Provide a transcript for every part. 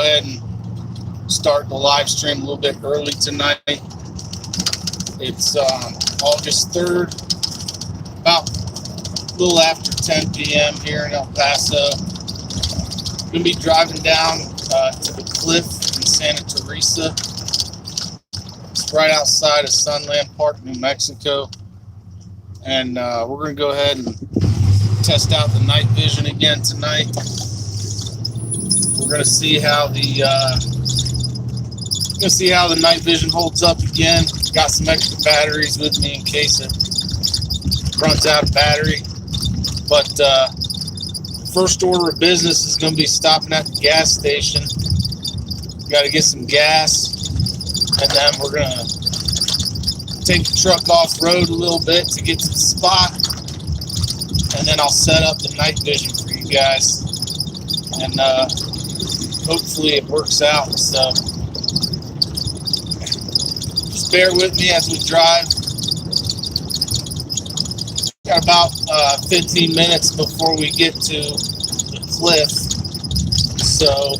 ahead and start the live stream a little bit early tonight. It's August 3rd, about a little after 10 p.m. here in El Paso. I'm going to be driving down to the cliff in Santa Teresa. It's right outside of Sunland Park, New Mexico. And we're going to go ahead and test out the night vision again tonight. We're going to see how the night vision holds up again. Got some extra batteries with me in case it runs out of battery. But first order of business is going to be stopping at the gas station. Got to get some gas, and then we're going to take the truck off road a little bit to get to the spot, and then I'll set up the night vision for you guys, and hopefully it works out. So just bear with me as we drive. Got about 15 minutes before we get to the cliff, so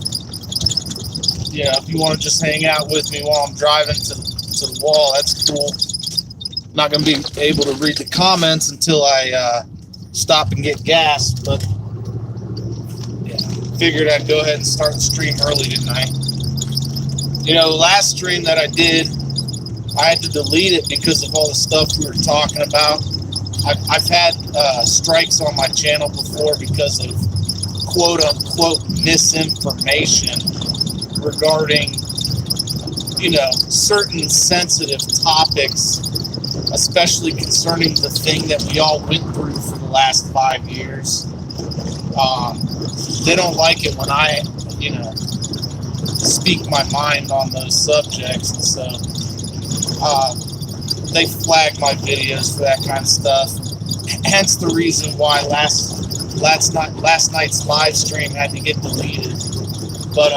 if you want to just hang out with me while I'm driving to the wall, that's cool. I'm not going to be able to read the comments until I stop and get gas, but figured I'd go ahead and start the stream early tonight. The last stream that I did, I had to delete it because of all the stuff we were talking about. I've had strikes on my channel before because of quote-unquote misinformation regarding, certain sensitive topics, especially concerning the thing that we all went through for the last 5 years. They don't like it when I, speak my mind on those subjects, and so they flag my videos for that kind of stuff. Hence the reason why last night's live stream had to get deleted. But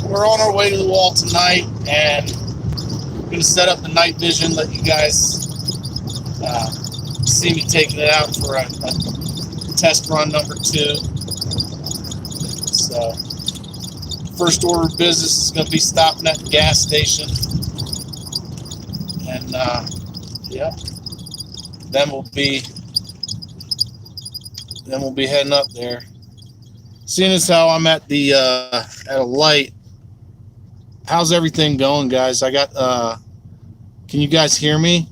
we're on our way to the wall tonight, and I'm gonna set up the night vision, let you guys see me taking it out for a test run number 2. So first order of business is going to be stopping at the gas station, and then we'll be heading up there. Seeing as how I'm at the at a light, how's everything going, guys? I got can you guys hear me?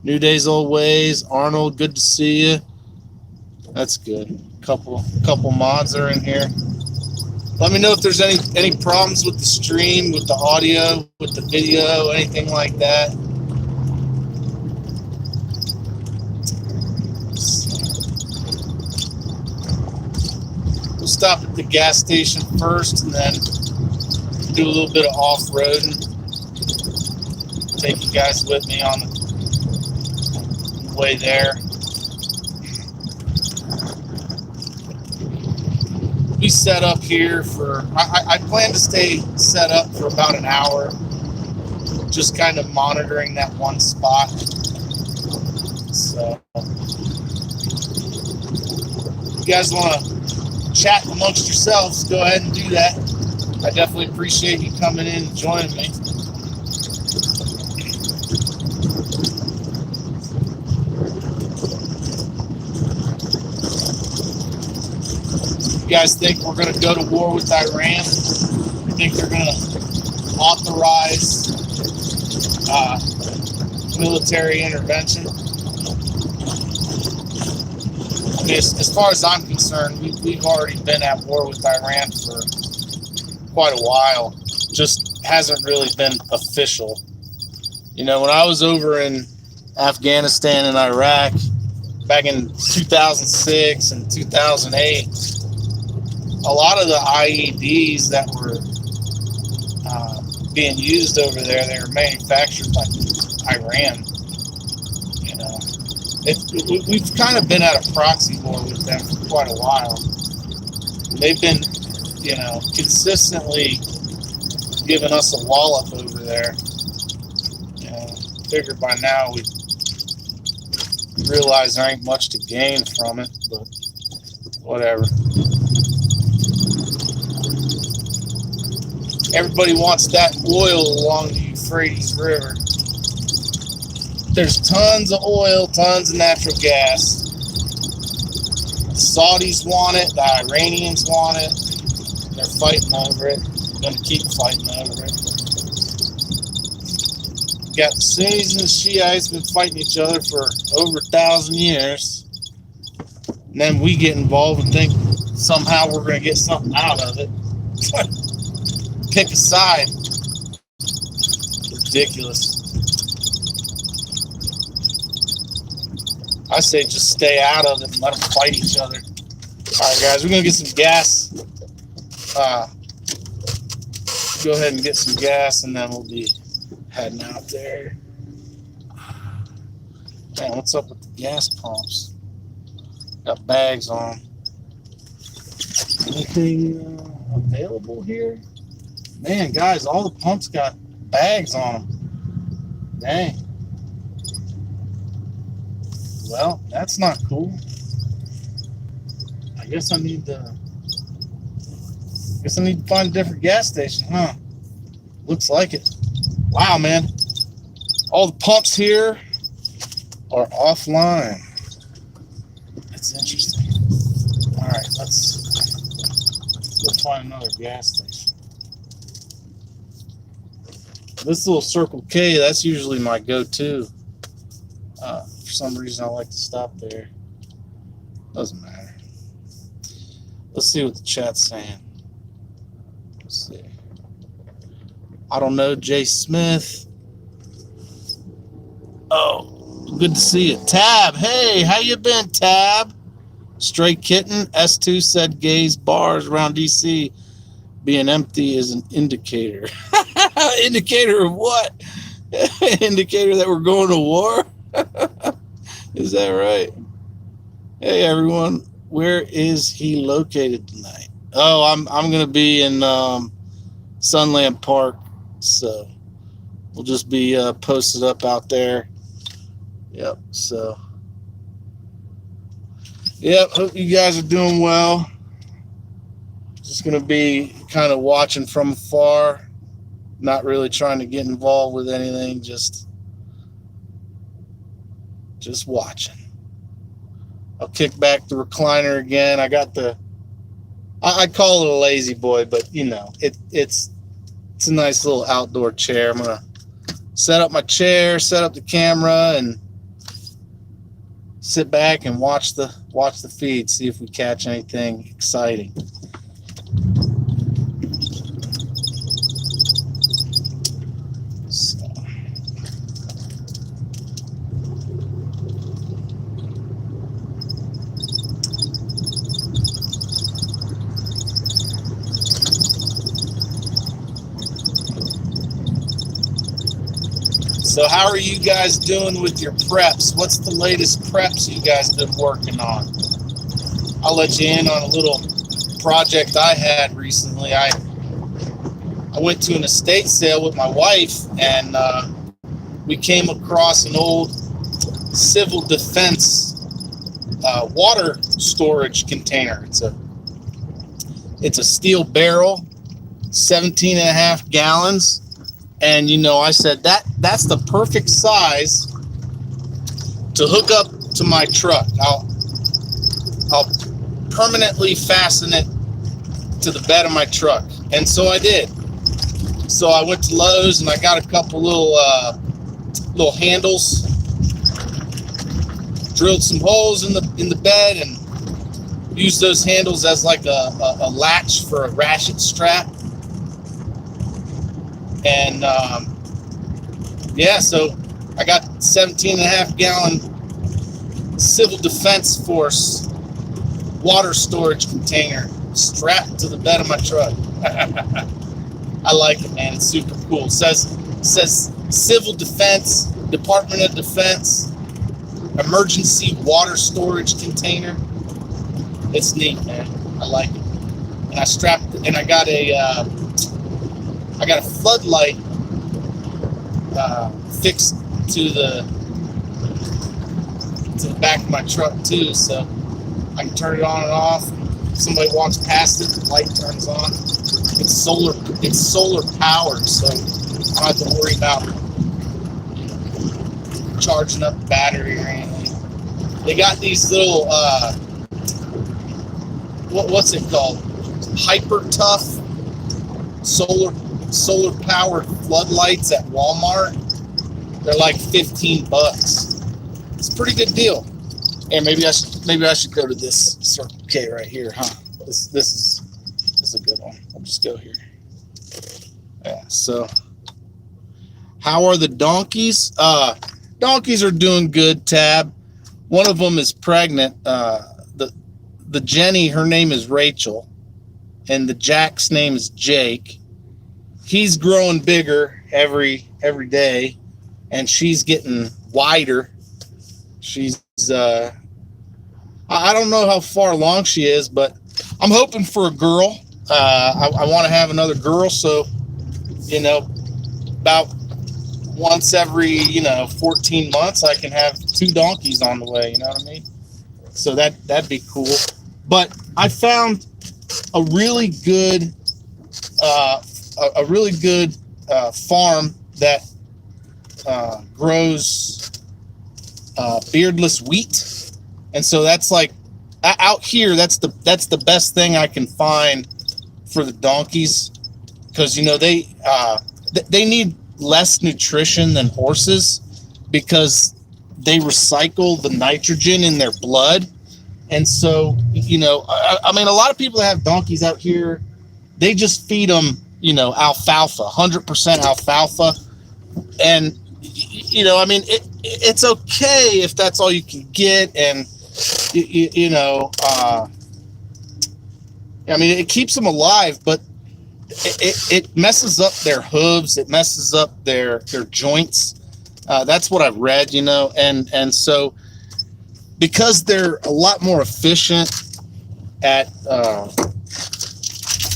New Days Old Ways, Arnold, good to see you. That's good. Couple mods are in here. Let me know if there's any problems with the stream, with the audio, with the video, anything like that. We'll stop at the gas station first, and then do a little bit of off-roading. Take you guys with me on the way there. Be set up here for, I plan to stay set up for about an hour, just kind of monitoring that one spot. So if you guys want to chat amongst yourselves, go ahead and do that. I definitely appreciate you coming in and joining me. You guys think we're going to go to war with Iran? You think they're going to authorize military intervention? I mean, as far as I'm concerned, we've already been at war with Iran for quite a while. Just hasn't really been official. When I was over in Afghanistan and Iraq back in 2006 and 2008, a lot of the IEDs that were being used over there, they were manufactured by Iran. We've kind of been at a proxy war with them for quite a while. They've been, consistently giving us a wallop over there. Figured by now we realize there ain't much to gain from it, but whatever. Everybody wants that oil along the Euphrates River. There's tons of oil, tons of natural gas. The Saudis want it, the Iranians want it. They're fighting over it. They're going to keep fighting over it. You got the Sunnis and the Shiites been fighting each other for over 1,000 years. And then we get involved and think somehow we're going to get something out of it. Pick a side. Ridiculous. I say just stay out of it and let them fight each other. All right, guys, we're going to get some gas. Go ahead and get some gas, and then we'll be heading out there. Man, what's up with the gas pumps? Got bags on. Anything available here? Man, guys, all the pumps got bags on them. Dang. Well, that's not cool. I guess I need to find a different gas station, huh? Looks like it. Wow, man. All the pumps here are offline. That's interesting. All right, let's go find another gas station. This little Circle K, that's usually my go-to. For some reason, I like to stop there. Doesn't matter. Let's see what the chat's saying. Let's see. I don't know, Jay Smith. Oh, good to see you. Tab, hey, how you been, Tab? Stray Kitten, S2 said gays bars around DC being empty is an indicator. Indicator of what? Indicator that we're going to war? Is that right? Hey everyone, where is he located tonight? Oh, I'm gonna be in Sunland Park, so we'll just be posted up out there. Yep. So, yep. Hope you guys are doing well. Just gonna be kind of watching from afar, not really trying to get involved with anything. Just watching. I'll kick back the recliner again. I got I call it a lazy boy, but you know, it's a nice little outdoor chair. I'm gonna set up my chair, set up the camera, and sit back and watch the feed, see if we catch anything exciting. So how are you guys doing with your preps? What's the latest preps you guys been working on? I'll let you in on a little project I had recently. I went to an estate sale with my wife, and we came across an old civil defense water storage container. It's a steel barrel, 17 and a half gallons. And, you know, I said that's the perfect size to hook up to my truck. I'll permanently fasten it to the bed of my truck. And so I did. So I went to Lowe's and I got a couple little handles, drilled some holes in the bed, and used those handles as like a latch for a ratchet strap. And yeah, so I got 17 and a half gallon Civil Defense Force water storage container strapped to the bed of my truck. I like it, man. It's super cool. It says Civil Defense, Department of Defense, emergency water storage container. It's neat, man. I like it. And I strapped it, and I got a floodlight fixed to the back of my truck too, so I can turn it on and off. somebody walks past it, the light turns on. It's solar powered, so I don't have to worry about charging up the battery or anything. They got these little what's it called? Hyper tough solar powered floodlights at Walmart. They're like $15. It's a pretty good deal. And maybe I should go to this Circle K right here, huh? This is a good one. I'll just go here. Yeah. So, how are the donkeys? Donkeys are doing good, Tab. One of them is pregnant. The Jenny, her name is Rachel, and the Jack's name is Jake. He's growing bigger every day, and she's getting wider. She's I don't know how far along she is, but I'm hoping for a girl. I want to have another girl, so about once every 14 months I can have 2 donkeys on the way. You know what I mean? So that'd be cool. But I found a really good farm that grows beardless wheat, and so that's like out here. That's the best thing I can find for the donkeys, because they need less nutrition than horses because they recycle the nitrogen in their blood. And so, I mean, a lot of people that have donkeys out here, they just feed them, alfalfa, 100% alfalfa. And, I mean, it's okay if that's all you can get. And, I mean, it keeps them alive, but it messes up their hooves. It messes up their joints. That's what I've read, and so, because they're a lot more efficient at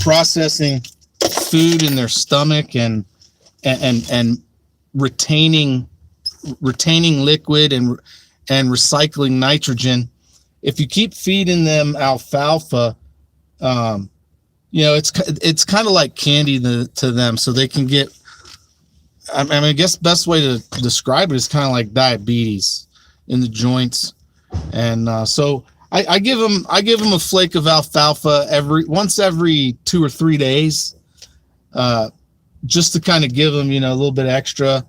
processing food in their stomach and retaining liquid and recycling nitrogen, if you keep feeding them alfalfa, it's kind of like candy to them, so they can get. I mean, I guess the best way to describe it is kind of like diabetes in the joints. And so I give them a flake of alfalfa once every 2 or 3 days, just to kind of give them, a little bit extra.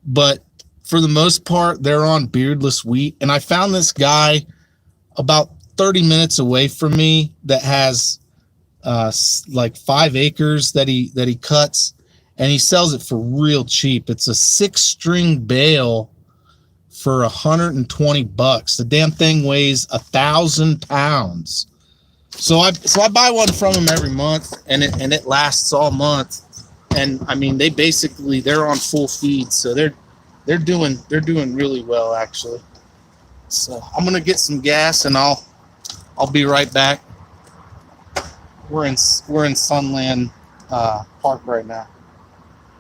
But for the most part, they're on beardless wheat. And I found this guy about 30 minutes away from me that has like 5 acres that he cuts, and he sells it for real cheap. It's a 6-string bale for $120. The damn thing weighs 1,000 pounds. So I buy one from him every month, and it lasts all month. And I mean, they're on full feed, so they're doing really well, actually. So I'm gonna get some gas, and I'll be right back. We're in Sunland Park right now.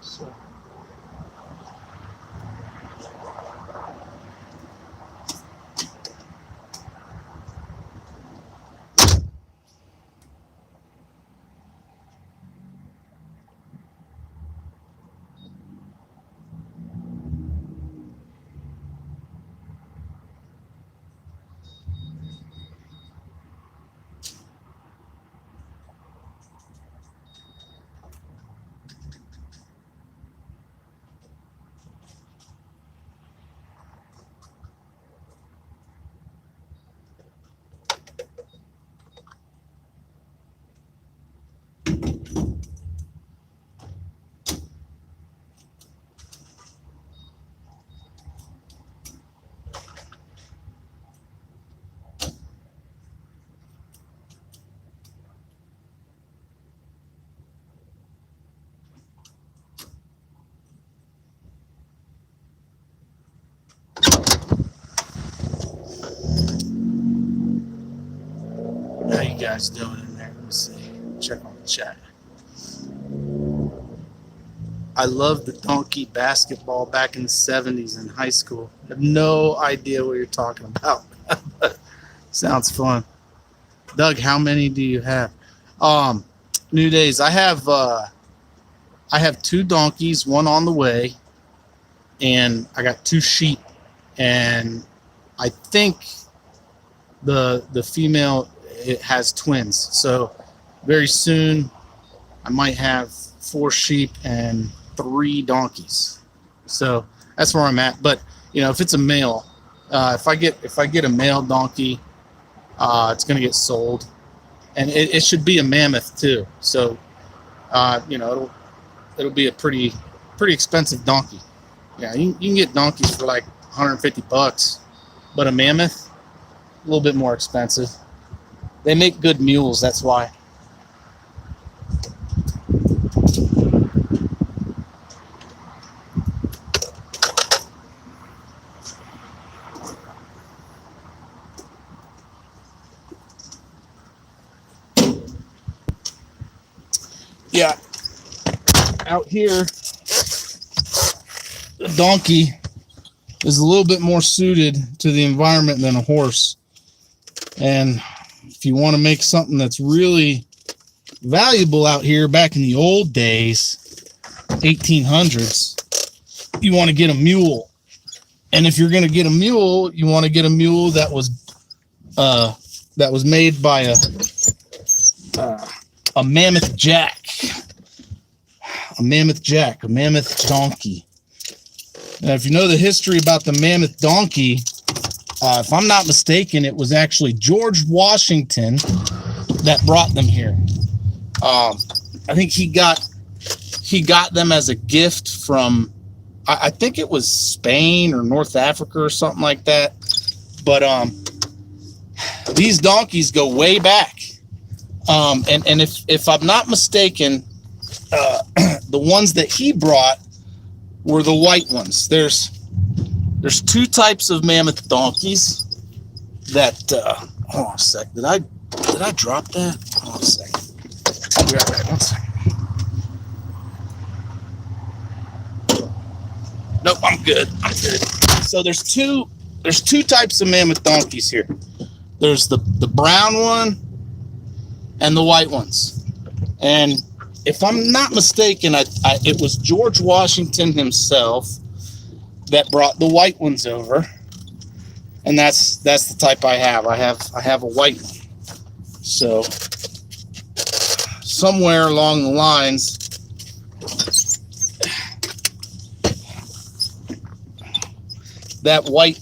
So. How you guys doing in there? Let me see. Check on the chat. I loved the donkey basketball back in the 70s in high school. I have no idea what you're talking about. Sounds fun. Doug, how many do you have? New days. I have 2 donkeys, one on the way, and I got 2 sheep, and I think the female, it has twins. So very soon I might have 4 sheep and 3 donkeys. So that's where I'm at. But if it's a male, if I get a male donkey, it's going to get sold, and it should be a mammoth too. So it'll be a pretty expensive donkey. Yeah, you can get donkeys for like $150, but a mammoth, a little bit more expensive. They make good mules, that's why. Yeah, out here, the donkey is a little bit more suited to the environment than a horse. And if you want to make something that's really valuable out here back in the old days, 1800s, you want to get a mule. And if you're going to get a mule, you want to get a mule that was made by a mammoth jack. A mammoth donkey. Now, if you know the history about the mammoth donkey, if I'm not mistaken, it was actually George Washington that brought them here. I think he got them as a gift from, I think it was Spain or North Africa or something like that. But these donkeys go way back. And if I'm not mistaken, the ones that he brought were the white ones. There's 2 types of mammoth donkeys that hold on a sec. Did I drop that? Hold on a second. I'll be right back. 1 second. Nope, I'm good. So there's two types of mammoth donkeys here. There's the brown one and the white ones. And if I'm not mistaken, it was George Washington himself that brought the white ones over, and that's the type I have. I have a white one. So somewhere along the lines, that white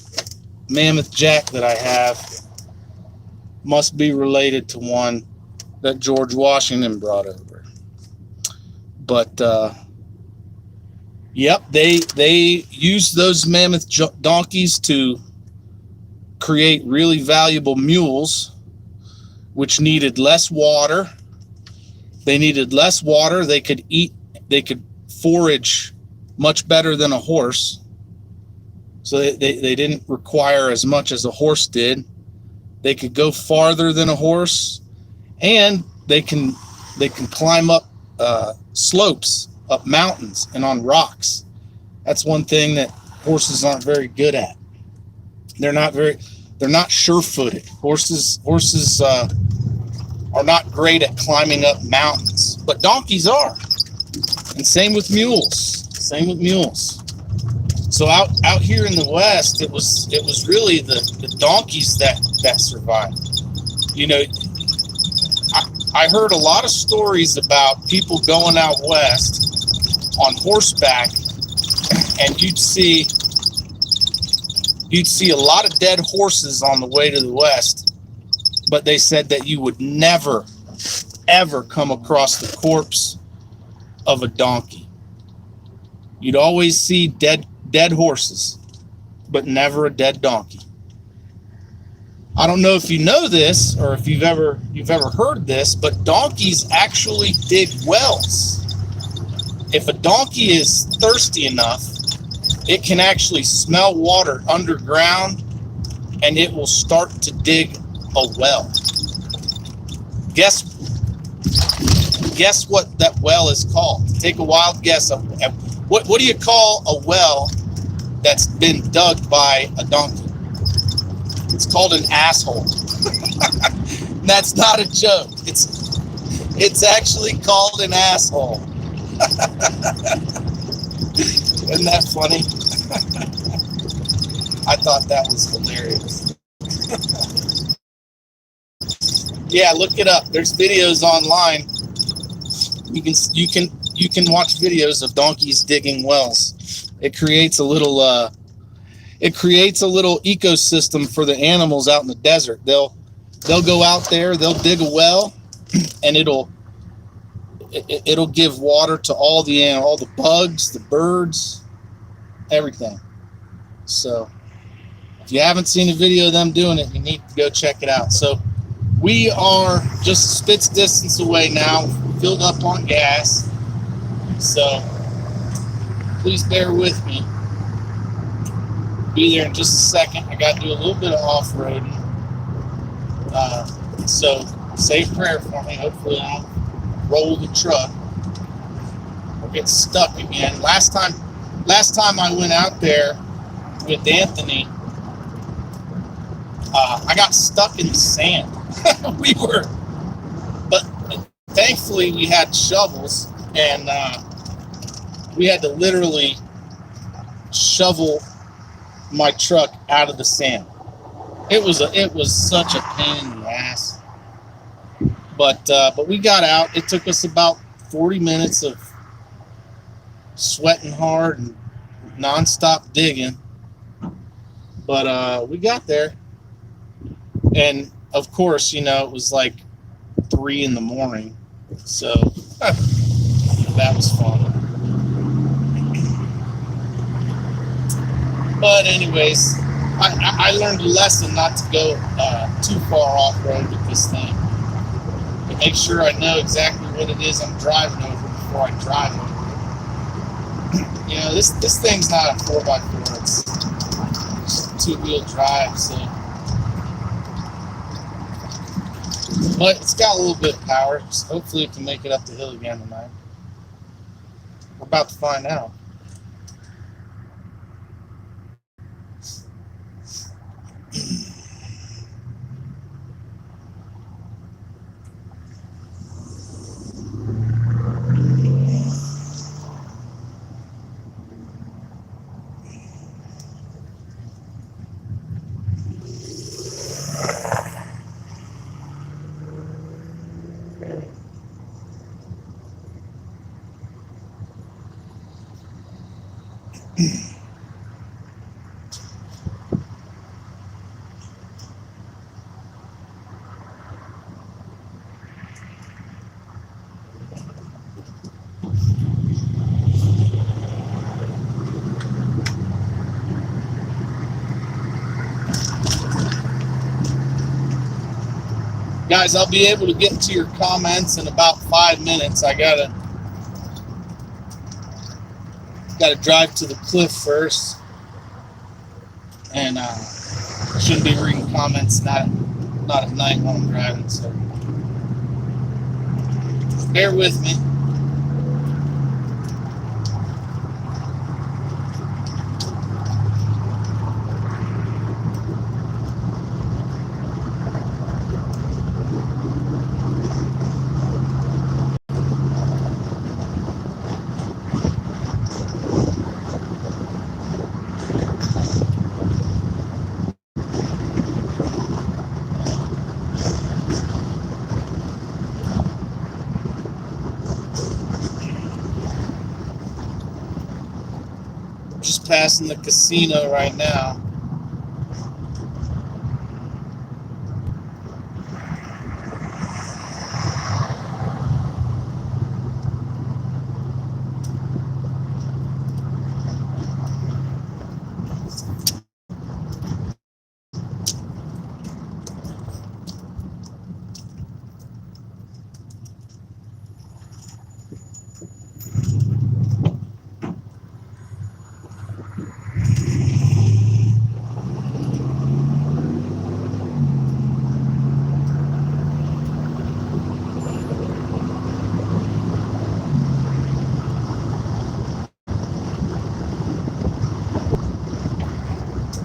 mammoth jack that I have must be related to one that George Washington brought over. But yep, they used those mammoth donkeys to create really valuable mules, which needed less water. They needed less water. They could forage much better than a horse. So they didn't require as much as a horse did. They could go farther than a horse, and they can climb up slopes, up mountains, and on rocks. That's one thing that horses aren't very good at. They're not sure-footed. Horses are not great at climbing up mountains, but donkeys are. And same with mules. So out here in the West, it was really the donkeys that survived. I heard a lot of stories about people going out west on horseback, and you'd see a lot of dead horses on the way to the West, but they said that you would never, ever come across the corpse of a donkey. You'd always see dead horses, but never a dead donkey. I don't know if you know this or if you've ever heard this, but donkeys actually dig wells. If a donkey is thirsty enough, it can actually smell water underground, and it will start to dig a well. Guess what that well is called? Take a wild guess. What do you call a well that's been dug by a donkey? It's called an asshole. That's not a joke. It's actually called an asshole. Isn't that funny? I thought that was hilarious. Yeah, look it up. There's videos online. You can watch videos of donkeys digging wells. It creates a little ecosystem for the animals out in the desert. They'll go out there, they'll dig a well, and it'll give water to all the bugs, the birds, everything. So if you haven't seen a video of them doing it, you need to go check it out. So we are just a spit's distance away now, filled up on gas. So please bear with me. Be there in just a second. I got to do a little bit of off-roading. So say a prayer for me. Hopefully I don't roll the truck or get stuck again. Last time I went out there with Anthony, I got stuck in the sand. But thankfully we had shovels, and we had to literally shovel my truck out of the sand. It was such a pain in the ass. But we got out. It took us about 40 minutes of sweating hard and nonstop digging. But we got there. And of course, it was like 3 a.m. So that was fun. But anyways, I learned a lesson not to go too far off-road with this thing. To make sure I know exactly what it is I'm driving over before I drive it. This thing's not a 4x4. It's just a 2-wheel drive, so. But it's got a little bit of power. So hopefully it can make it up the hill again tonight. We're about to find out. Guys, I'll be able to get to your comments in about 5 minutes. I gotta drive to the cliff first, and shouldn't be reading comments not at night while I'm driving. So bear with me. Just passing the casino right now.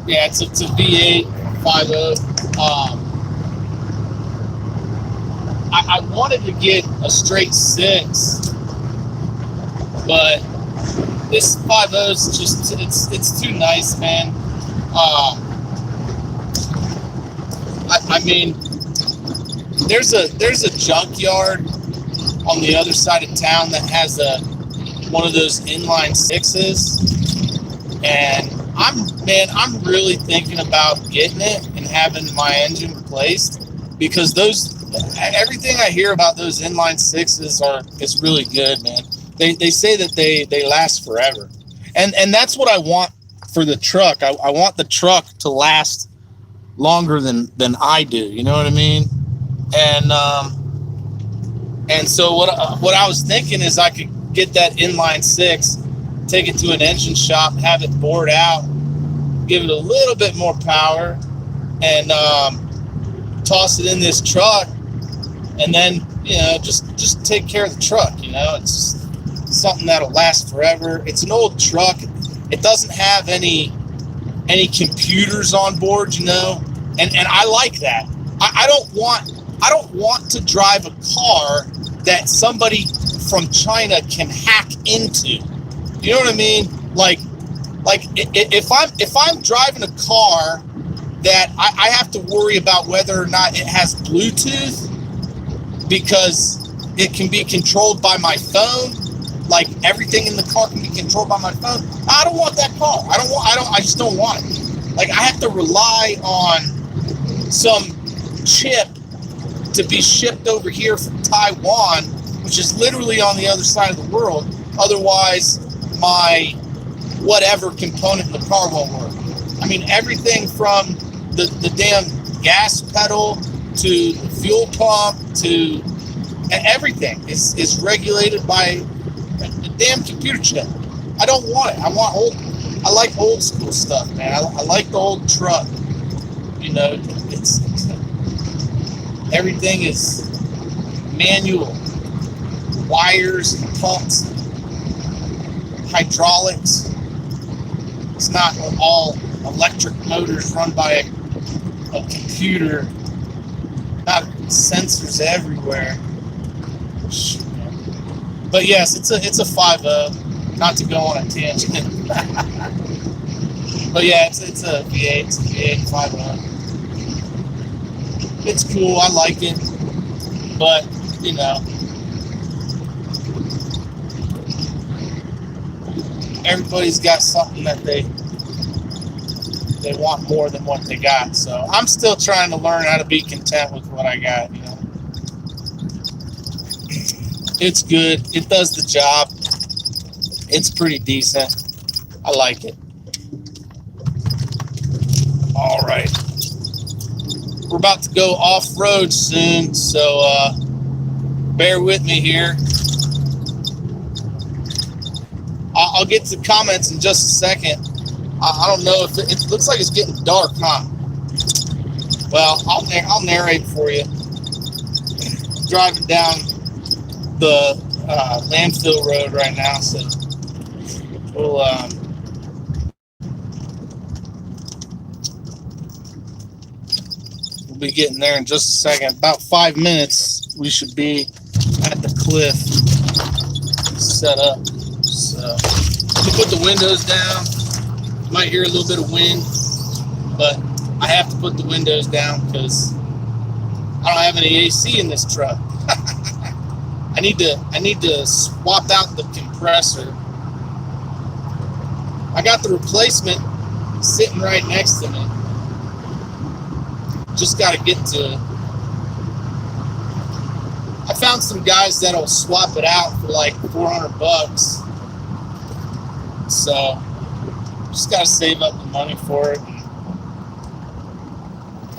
Yeah, it's a V8 5.0. I wanted to get a straight 6, but this 5.0 is just it's too nice, man. I mean, there's a junkyard on the other side of town that has one of those inline 6s, and I'm really thinking about getting it and having my engine replaced, because everything I hear about those inline 6s is really good, man. They say that they last forever, and that's what I want for the truck. I want the truck to last longer than I do. You know what I mean? And so what I was thinking is I could get that inline 6, take it to an engine shop, have it bored out, give it a little bit more power, and toss it in this truck, and then just take care of the truck. It's something that'll last forever. It's an old truck. It doesn't have any computers on board, and I like that. I don't want to drive a car that somebody from China can hack into. You know what I mean? Like if I'm driving a car that I have to worry about whether or not it has Bluetooth, because it can be controlled by my phone. Like everything in the car can be controlled by my phone. I don't want that car. I just don't want it. Like I have to rely on some chip to be shipped over here from Taiwan, which is literally on the other side of the world. Otherwise, my whatever component in the car won't work. I mean, everything from the damn gas pedal to the fuel pump to everything is regulated by a damn computer chip. I don't want it. I like old school stuff, man. I like the old truck. It's everything is manual, wires, pumps, hydraulics. It's not all electric motors run by a computer. Not sensors everywhere. But yes, it's a 5.0. Not to go on a tangent. But yeah, it's a V8. It's a V8 5.0. It's cool. I like it. But everybody's got something that they want more than what they got. So I'm still trying to learn how to be content with what I got. It's good. It does the job. It's pretty decent. I like it. All right. We're about to go off-road soon, so bear with me here. I'll get to comments in just a second. I don't know if it looks like it's getting dark, huh? Well, I'll narrate for you. I'm driving down the landfill road right now, so we'll be getting there in just a second. About 5 minutes, we should be at the cliff set up. So let me put the windows down. You might hear a little bit of wind, but I have to put the windows down because I don't have any AC in this truck. I need to swap out the compressor. I got the replacement sitting right next to me. Just got to get to it. I found some guys that'll swap it out for like $400. So just got to save up the money for it.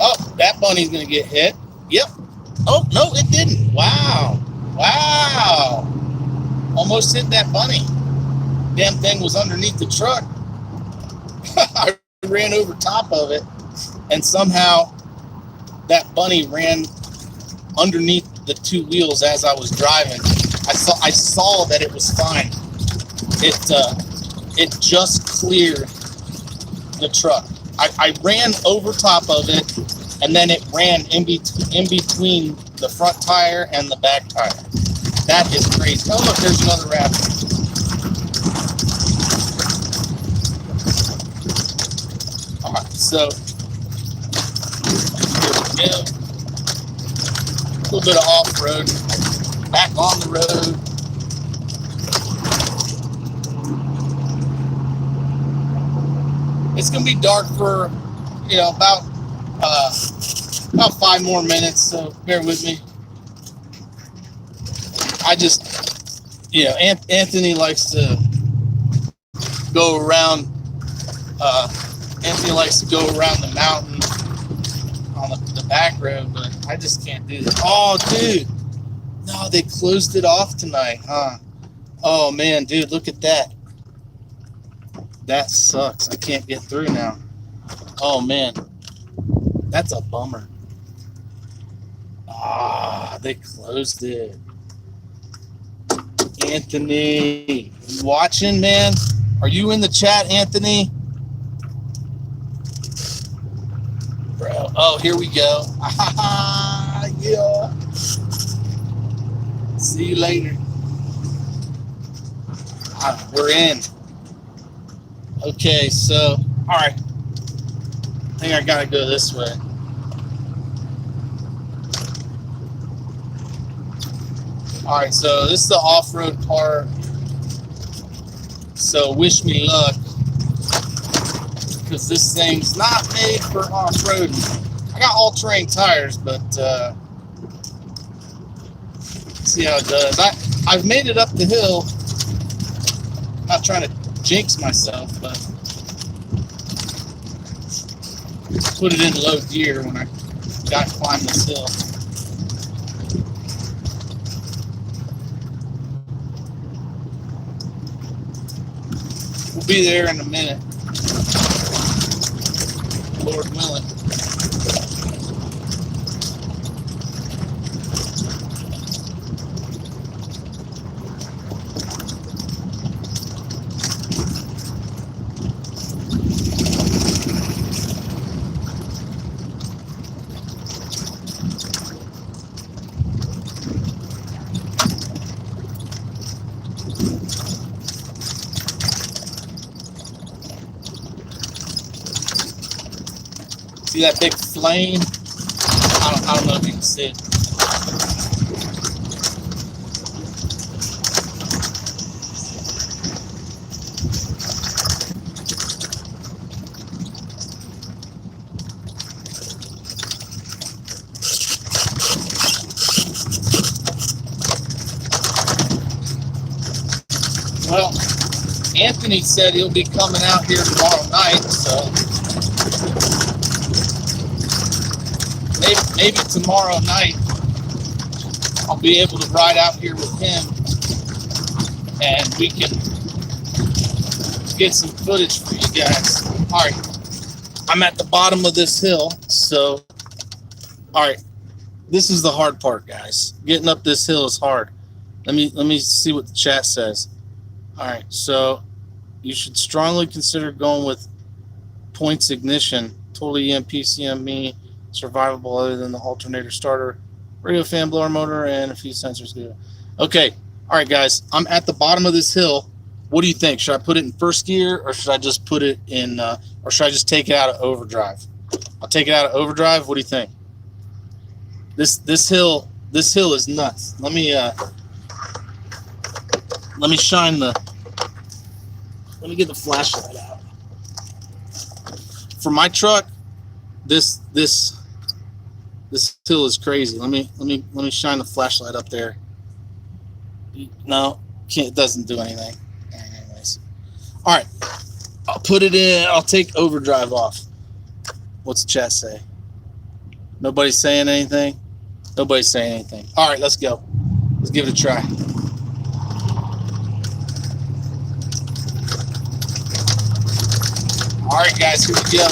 Oh, that bunny's gonna get hit. Yep. Oh no, it didn't. Wow. Almost hit that bunny. Damn thing was underneath the truck. I ran over top of it, and somehow that bunny ran underneath the two wheels as I was driving. I saw that it was fine. It just cleared the truck. I ran over top of it, and then it ran in between the front tire and the back tire. That is crazy. Oh, look, there's another Raptor. All right, so here we go. A little bit of off-road. Back on the road. It's going to be dark for, about 5 more minutes, so bear with me. I just, Anthony likes to go around. Anthony likes to go around the mountain on the back road, but I just can't do that. Oh, dude. No, they closed it off tonight, huh? Oh, man, dude, look at that. That sucks. I can't get through now. Oh, man. That's a bummer. They closed it. Anthony, you watching, man? Are you in the chat, Anthony? Bro, oh, here we go. Yeah. See you later. We're in. Okay, so, all right. I think I gotta go this way. All right, so this is the off-road part. So wish me luck, because this thing's not made for off-roading. I got all-terrain tires, but see how it does. I've made it up the hill. Not trying to jinx myself, but put it in low gear when I got to climb this hill. We'll be there in a minute, Lord willing. See that big flame? I don't know if you can see it. Well, Anthony said he'll be coming out here tomorrow night, so maybe tomorrow night I'll be able to ride out here with him and we can get some footage for you guys. All right, I'm at the bottom of this hill, so all right, this is the hard part, guys. Getting up this hill is hard. Let me see what the chat says. All right, so you should strongly consider going with points ignition, total EMP, CME, survivable other than the alternator starter, radio fan blower motor, and a few sensors. Okay, all right, guys, I'm at the bottom of this hill. What do you think? Should I put it in first gear, or should I just put it in, or should I just take it out of overdrive? I'll take it out of overdrive. What do you think? This hill is nuts. Let me shine the. Let me get the flashlight out. For my truck, this hill is crazy. Let me shine the flashlight up there. No, it doesn't do anything. Anyways, all right. I'll put it in. I'll take overdrive off. What's the chat say? Nobody's saying anything. Nobody's saying anything. All right, let's go. Let's give it a try. All right, guys, here we go.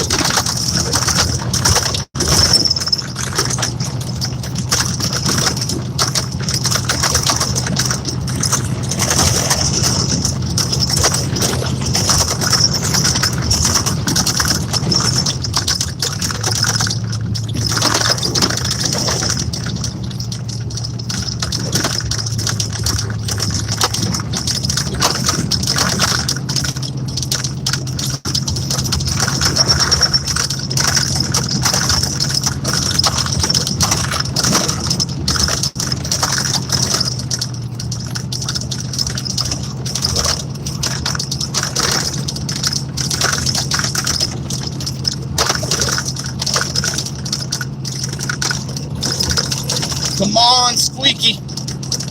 on, Squeaky.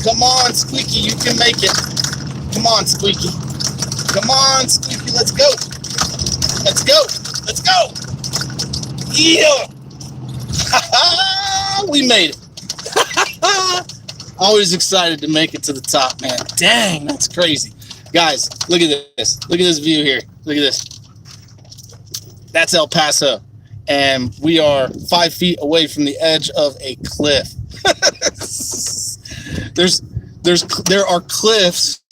Come on, Squeaky. You can make it. Come on, Squeaky. Come on, Squeaky. Let's go. Let's go. Let's go. Yeah. We made it. Always excited to make it to the top, man. Dang, that's crazy. Guys, look at this. Look at this view here. Look at this. That's El Paso. And we are 5 feet away from the edge of a cliff. There are cliffs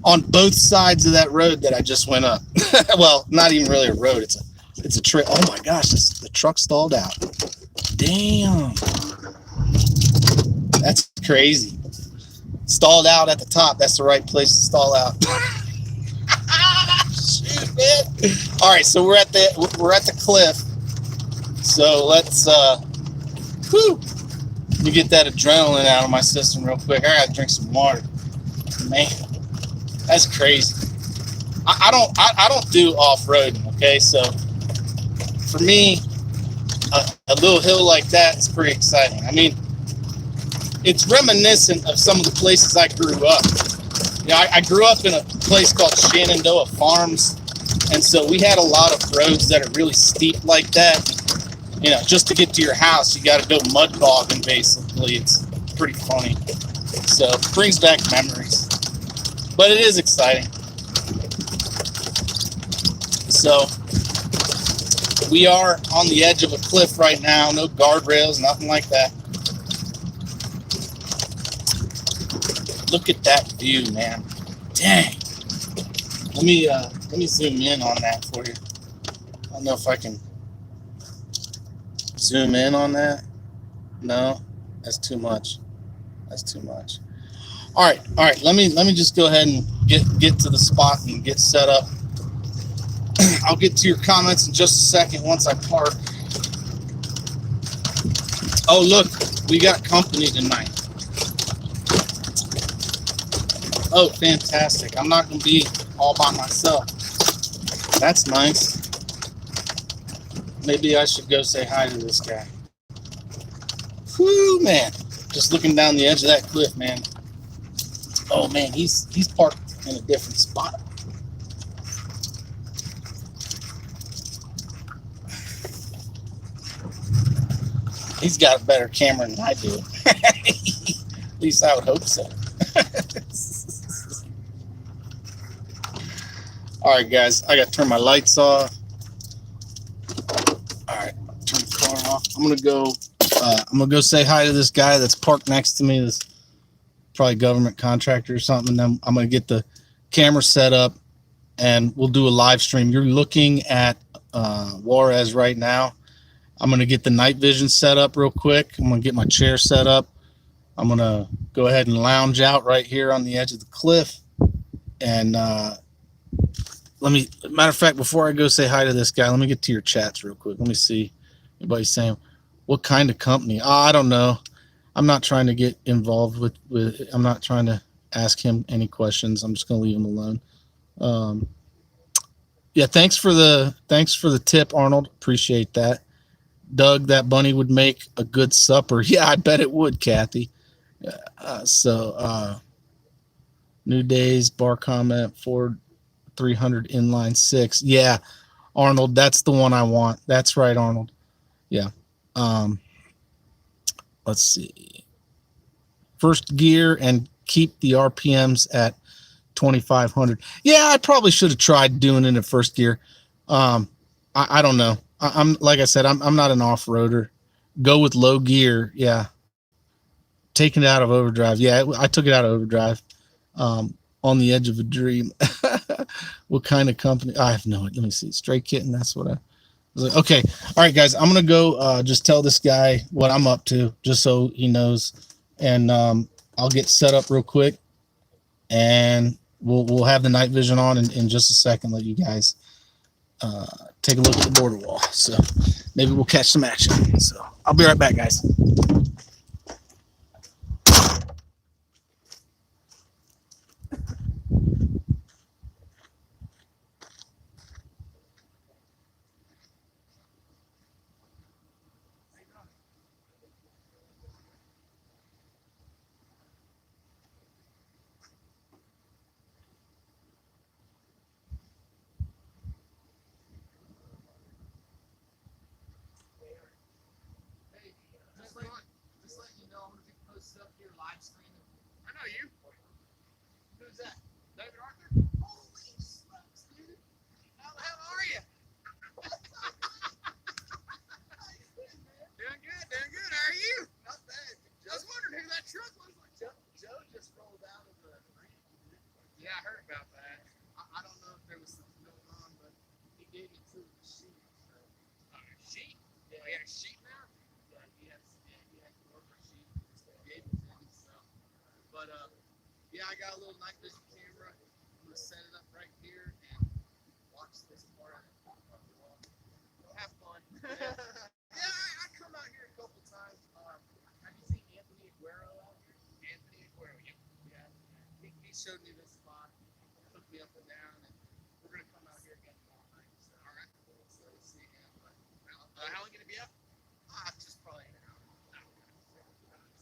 on both sides of that road that I just went up. Well, not even really a road. It's a trail. Oh my gosh, the truck stalled out. Damn. That's crazy. Stalled out at the top. That's the right place to stall out. Shoot, man. All right, so we're at the cliff. So let's let me get that adrenaline out of my system real quick. I gotta drink some water. Man, that's crazy. I don't do off-roading, okay? So for me, a little hill like that is pretty exciting. I mean, it's reminiscent of some of the places I grew up. You know, I grew up in a place called Shenandoah Farms, and so we had a lot of roads that are really steep like that. You know, just to get to your house, you got to go mud bogging, basically. It's pretty funny. So it brings back memories. But it is exciting. So we are on the edge of a cliff right now. No guardrails, nothing like that. Look at that view, man. Dang. Let me zoom in on that for you. I don't know if I can zoom in on that. No, that's too much. That's too much. All right. Let me just go ahead and get to the spot and get set up. I'll get to your comments in just a second once I park. Oh, look, we got company tonight. Oh, fantastic. I'm not going to be all by myself. That's nice. Maybe I should go say hi to this guy. Whoo, man. Just looking down the edge of that cliff, man. Oh, man, he's parked in a different spot. He's got a better camera than I do. At least I would hope so. All right, guys, I got to turn my lights off. All right, turn the car off. I'm gonna go say hi to this guy that's parked next to me. This probably government contractor or something. And then I'm gonna get the camera set up, and we'll do a live stream. You're looking at Juarez right now. I'm gonna get the night vision set up real quick. I'm gonna get my chair set up. I'm gonna go ahead and lounge out right here on the edge of the cliff, and matter of fact, before I go say hi to this guy, let me get to your chats real quick. Let me see. Anybody saying, what kind of company? I don't know. I'm not trying to get involved with I'm not trying to ask him any questions. I'm just going to leave him alone. Yeah, thanks for the tip, Arnold. Appreciate that. Doug, that bunny would make a good supper. Yeah, I bet it would, Kathy. New Days, bar comment, Ford 300 inline 6. Yeah, Arnold, that's the one I want. That's right, Arnold. Yeah. Let's see. First gear and keep the RPMs at 2,500. Yeah, I probably should have tried doing it in first gear. I don't know. I'm like I said, I'm not an off-roader. Go with low gear. Yeah. Taking it out of overdrive. Yeah, I took it out of overdrive. On the edge of a dream. What kind of company? I have no idea. Let me see. Stray Kitten. That's what I was like. Okay. All right, guys. I'm going to go just tell this guy what I'm up to just so he knows. And I'll get set up real quick. And we'll have the night vision on in just a second. Let you guys take a look at the border wall. So maybe we'll catch some action. So I'll be right back, guys. know you. Who's that? David Arthur? Holy smokes, dude. How the hell are you? Doing good, doing good. How are you? Not bad. I was wondering who that truck was. Joe just rolled out of the ramp. Yeah, I heard about that. I don't know if there was something going on, but he gave me two of the sheep. So. Sheep? Yeah. Oh, he had a sheep now? Yeah, he has more for sheep. Gave it to him, so. But, yeah, I got a little night vision camera. I'm going to set it up right here and watch this part of it. Have fun. Yeah, I come out here a couple times. Have you seen Anthony Aguero out here? Anthony Aguero, yeah. He showed me this spot, took me up and down, and we're gonna come out here again tomorrow night. So, all right, so we'll see him. But how long gonna be up? Just probably an hour.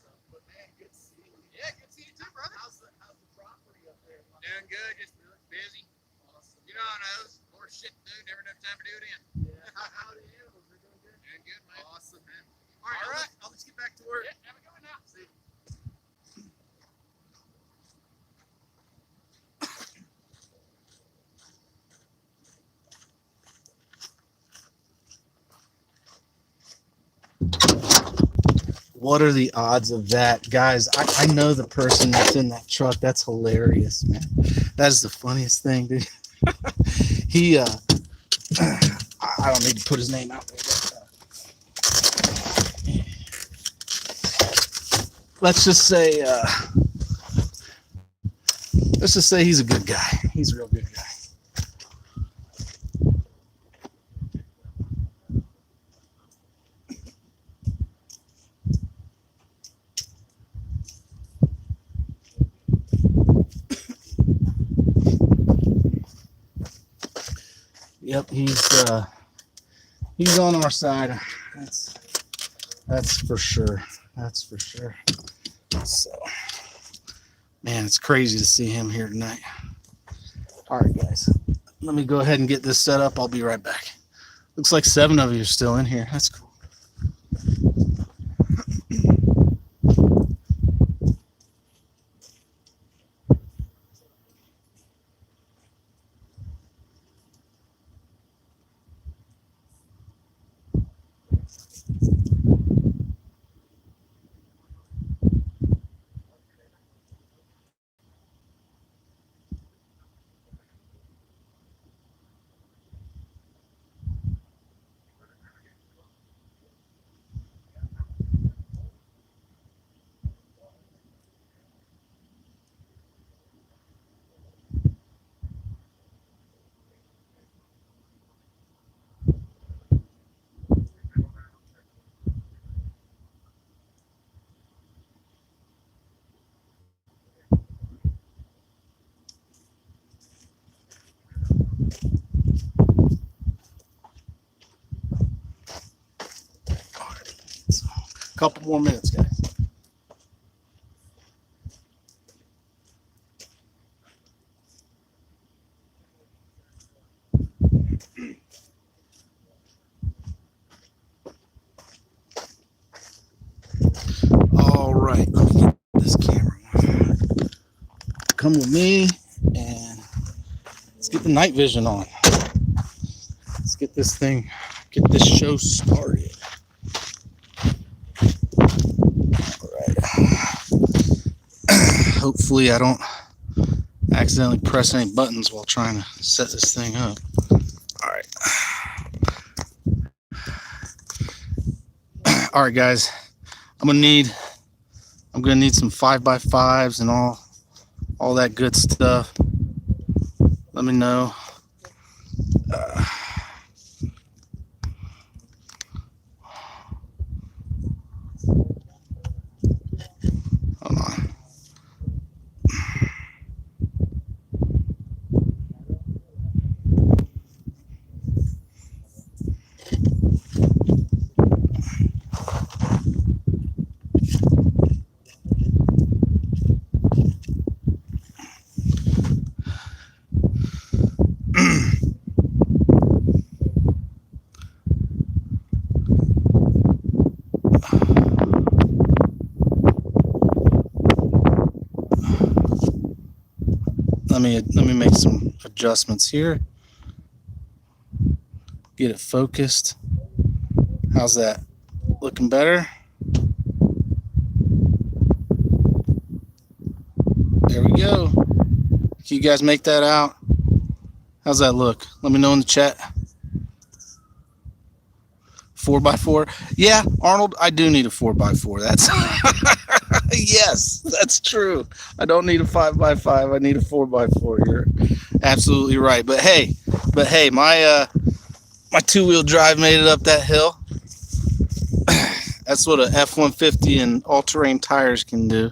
So, but man, good to see you. Yeah, good to see you too, brother. How's the property up there? Doing good, just busy. Awesome. You know how it is. More shit to do, never enough time to do it in. Yeah. How are the animals? They're doing good. Doing good, man. Awesome, man. All right. I'll just get back to work. Yeah, have a good one now. See you. What are the odds of that? Guys, I know the person that's in that truck. That's hilarious, man. That is the funniest thing, dude. He, I don't need to put his name out there. Let's just say he's a good guy. He's a real good guy. Yep, he's on our side. That's for sure. That's for sure. So, man, it's crazy to see him here tonight. All right, guys, let me go ahead and get this set up. I'll be right back. Looks like 7 of you are still in here. That's cool. Couple more minutes, guys. All right, let me get this camera. Come with me and let's get the night vision on. Let's get this show started. Hopefully I don't accidentally press any buttons while trying to set this thing up. All right, guys. I'm gonna need some 5x5s and all that good stuff. Let me know. Hold on. Let me make some adjustments here. Get it focused. How's that? Looking better? There we go. Can you guys make that out? How's that look? Let me know in the chat. 4x4. Yeah, Arnold, I do need a 4x4. That's yes, that's true. I don't need a 5x5. I need a 4x4. You're absolutely right. But hey, my two-wheel drive made it up that hill. That's what a F-150 and all-terrain tires can do.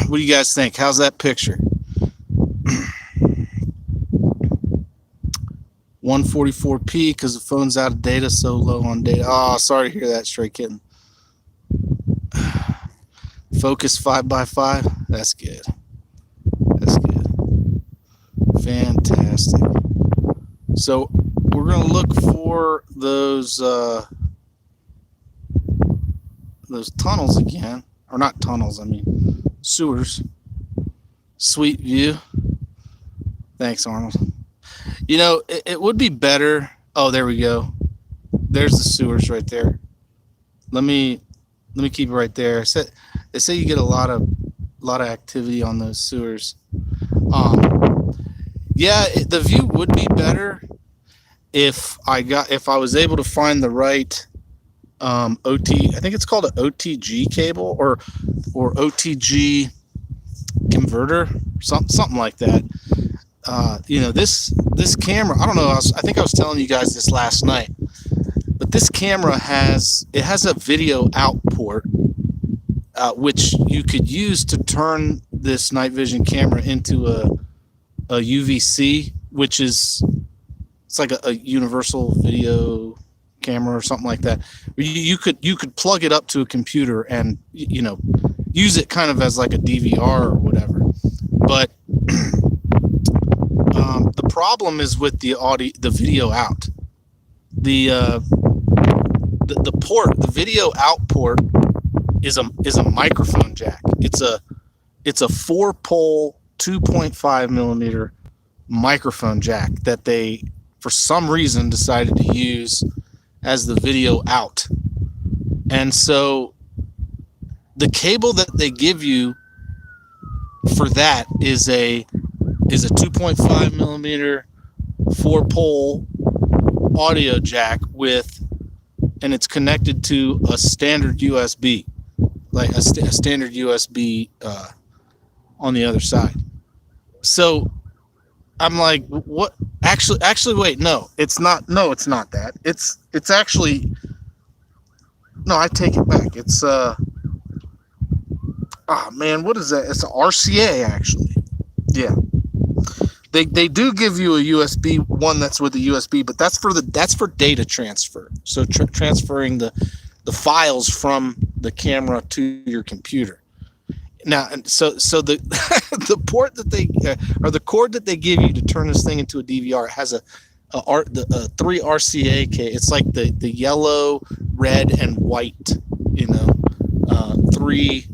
What do you guys think? How's that picture? 144p because the phone's out of data, so low on data. Oh, sorry to hear that, Stray Kitten. Focus 5x5. That's good. That's good. Fantastic. So we're going to look for those tunnels again. Or not tunnels, I mean sewers. Sweet view. Thanks, Arnold. You know, it would be better. Oh, there we go. There's the sewers right there. Let me keep it right there. They say you get a lot of activity on those sewers. Yeah, the view would be better if I was able to find the right OT. I think it's called an OTG cable or OTG converter, something like that. This camera, I don't know, I think I was telling you guys this last night, but this camera has a video out port, which you could use to turn this night vision camera into a UVC, which it's like a universal video camera or something like that. You could plug it up to a computer and, use it kind of as like a DVR or whatever. But the problem is with the video out. The video out port is a microphone jack. It's a 4-pole 2.5 millimeter microphone jack that they for some reason decided to use as the video out. And so the cable that they give you for that is a 2.5 millimeter 4-pole audio jack and it's connected to a standard USB, like a standard USB on the other side. So I'm like, what? Actually, wait, no, it's not. No, it's not that. It's actually, no, I take it back. It's man, what is that? It's an RCA actually. Yeah. They do give you a USB one that's with a USB, but that's for data transfer. So transferring the files from the camera to your computer. Now, so the the port that the cord that they give you to turn this thing into a DVR has a 3 RCA cable. It's like the yellow, red, and white. 3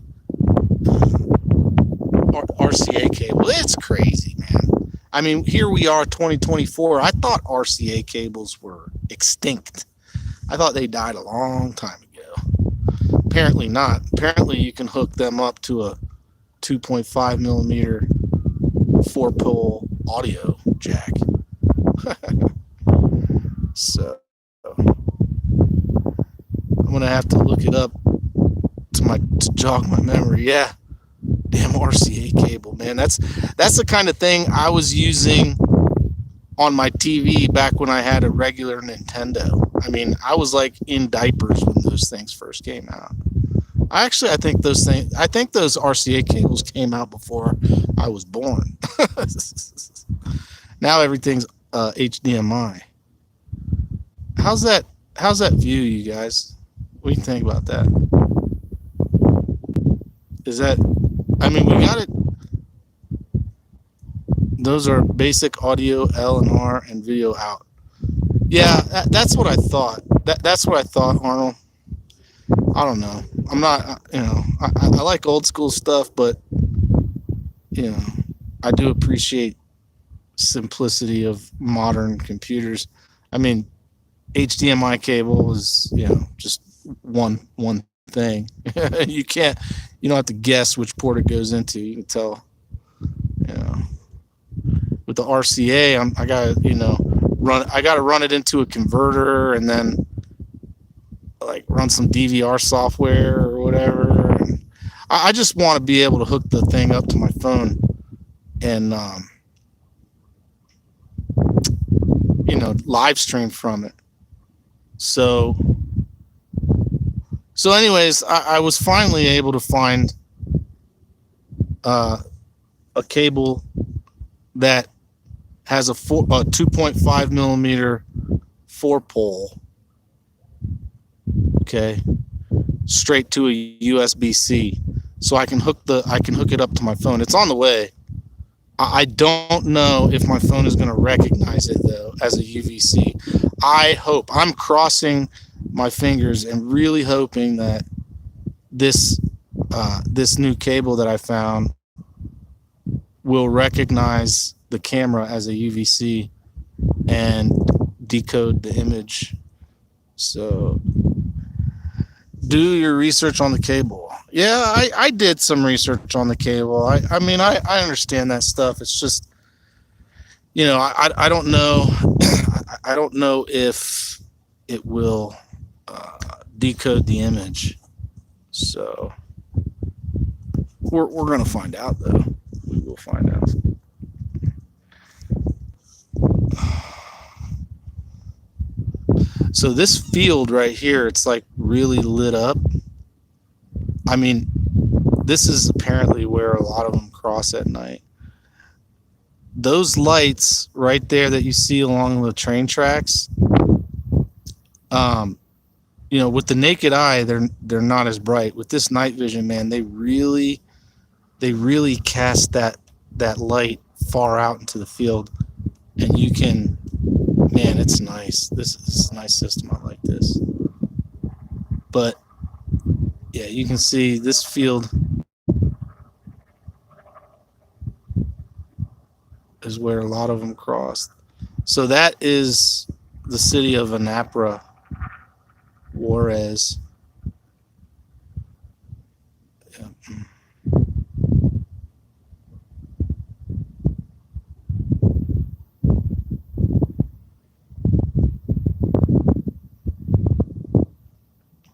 RCA cable. It's crazy, man. I mean, here we are, 2024. I thought RCA cables were extinct. I thought they died a long time ago. Apparently not. Apparently you can hook them up to a 2.5 millimeter 4-pole audio jack. So I'm gonna have to look it up to jog my memory. Yeah. Damn RCA cable, man. That's the kind of thing I was using on my TV back when I had a regular Nintendo. I mean, I was like in diapers when those things first came out. I think those RCA cables came out before I was born. Now everything's HDMI. How's that view, you guys? What do you think about that? Is that, I mean, we got it. Those are basic audio, L and R, and video out. Yeah, that's what I thought. That's what I thought, Arnold. I don't know. I'm not, I like old school stuff, but, I do appreciate simplicity of modern computers. I mean, HDMI cable is, just one thing. You don't have to guess which port it goes into. You can tell, you know. With the RCA, I got I got to run it into a converter and then like run some DVR software or whatever. And I just want to be able to hook the thing up to my phone and live stream from it. So anyways, I was finally able to find a cable that has a 2.5 millimeter 4-pole, okay, straight to a USB-C, so I can hook it up to my phone. It's on the way. I don't know if my phone is going to recognize it though as a UVC. I'm crossing my fingers and really hoping that this new cable that I found will recognize the camera as a UVC and decode the image. So do your research on the cable. Yeah, I did some research on the cable. I mean, I understand that stuff. It's just, I don't know. I don't know if it will decode the image. So we're going to find out, though. We will find out. So this field right here, it's like really lit up. I mean, this is apparently where a lot of them cross at night. Those lights right there that you see along the train tracks, with the naked eye, they're not as bright. With this night vision, man, they really cast that light far out into the field, and you can, man, it's nice. This is a nice system. I like this. But yeah, you can see this field is where a lot of them crossed. So that is the city of Anapra, Juarez. Yeah.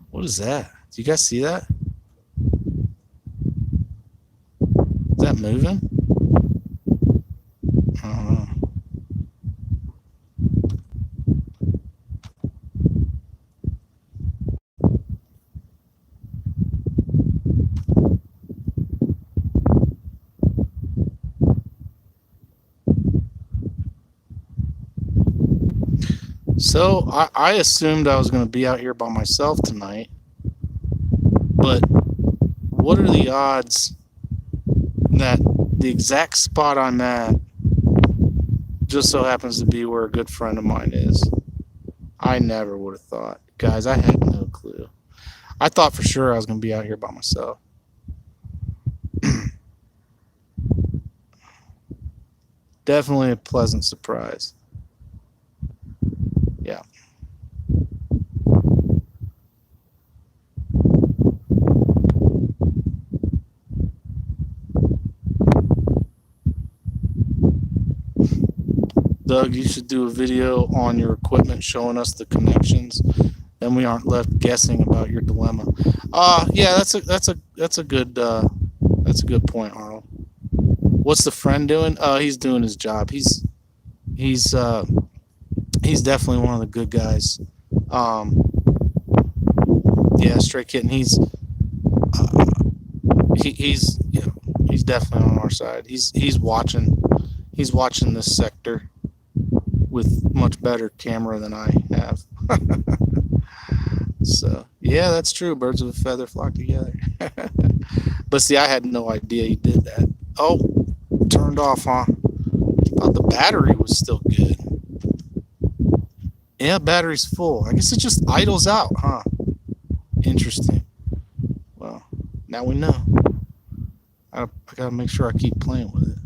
What is that? Do you guys see that? Is that moving? I don't know. So I assumed I was going to be out here by myself tonight, but what are the odds that the exact spot I'm at just so happens to be where a good friend of mine is? I never would have thought. Guys, I had no clue. I thought for sure I was going to be out here by myself. Definitely a pleasant surprise. Yeah. Doug, you should do a video on your equipment showing us the connections, then we aren't left guessing about your dilemma. Yeah, that's a good point, Arnold. What's the friend doing? He's doing his job. He's definitely one of the good guys. Yeah, Stray Kitten. He's definitely on our side. He's watching this sector with much better camera than I have. So yeah, that's true. Birds of a feather flock together. But see, I had no idea he did that. Oh, turned off, huh? Thought the battery was still good. Yeah, battery's full. I guess it just idles out, huh? Interesting. Well, now we know. I gotta make sure I keep playing with it.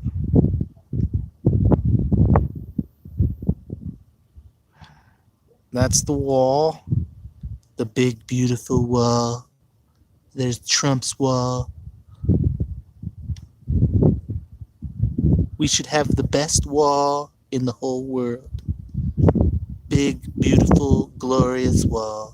That's the wall. The big, beautiful wall. There's Trump's wall. We should have the best wall in the whole world. Big, beautiful, glorious wall.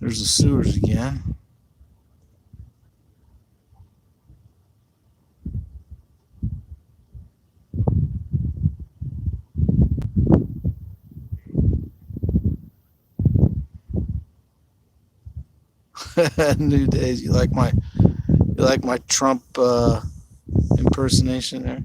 There's the sewers again. New days. You like my Trump impersonation there?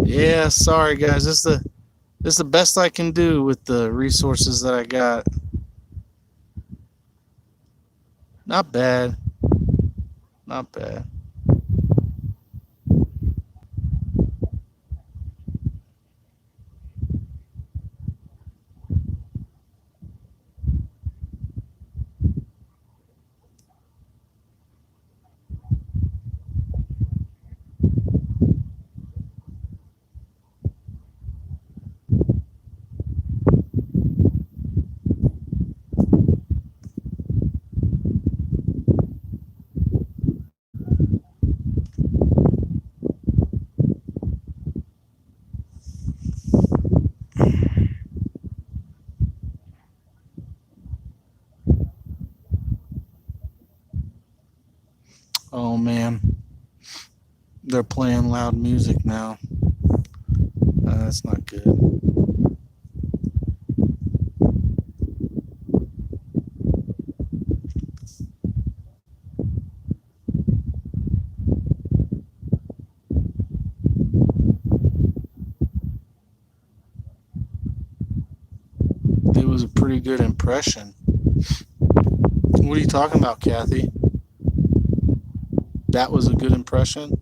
Yeah, sorry guys. This is the best I can do with the resources that I got. Not bad. Not bad. Oh man, they're playing loud music now. That's not good. It was a pretty good impression. What are you talking about, Kathy? That was a good impression?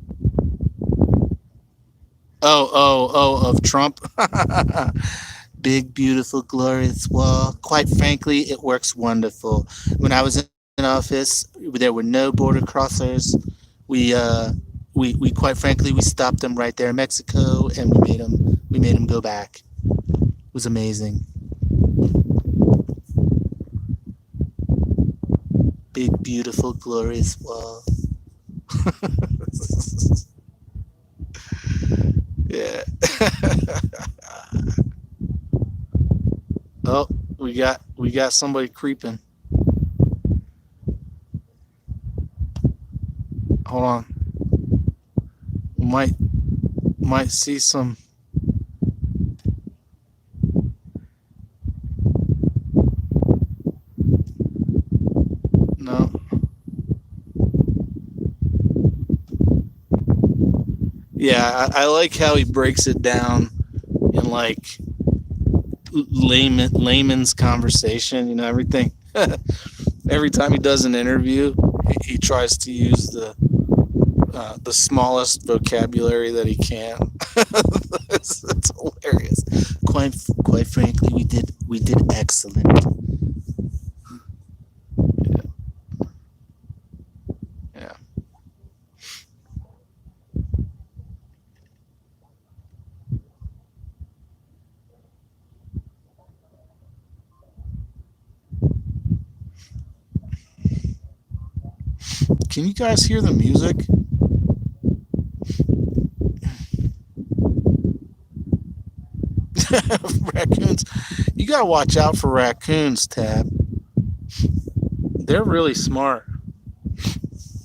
Of Trump. Big, beautiful, glorious wall. Quite frankly, it works wonderful. When I was in office, there were no border crossers. We quite frankly we stopped them right there in Mexico, and we made them go back. It was amazing. Big, beautiful, glorious wall. Yeah. Oh, we got somebody creeping. Hold on. We might see some. No. Yeah, I like how he breaks it down in like layman's conversation. Everything. Every time he does an interview, he tries to use the smallest vocabulary that he can. It's hilarious. Quite frankly, we did excellent. Yeah, yeah. Can you guys hear the music? Raccoons. You gotta watch out for raccoons, Tab. They're really smart.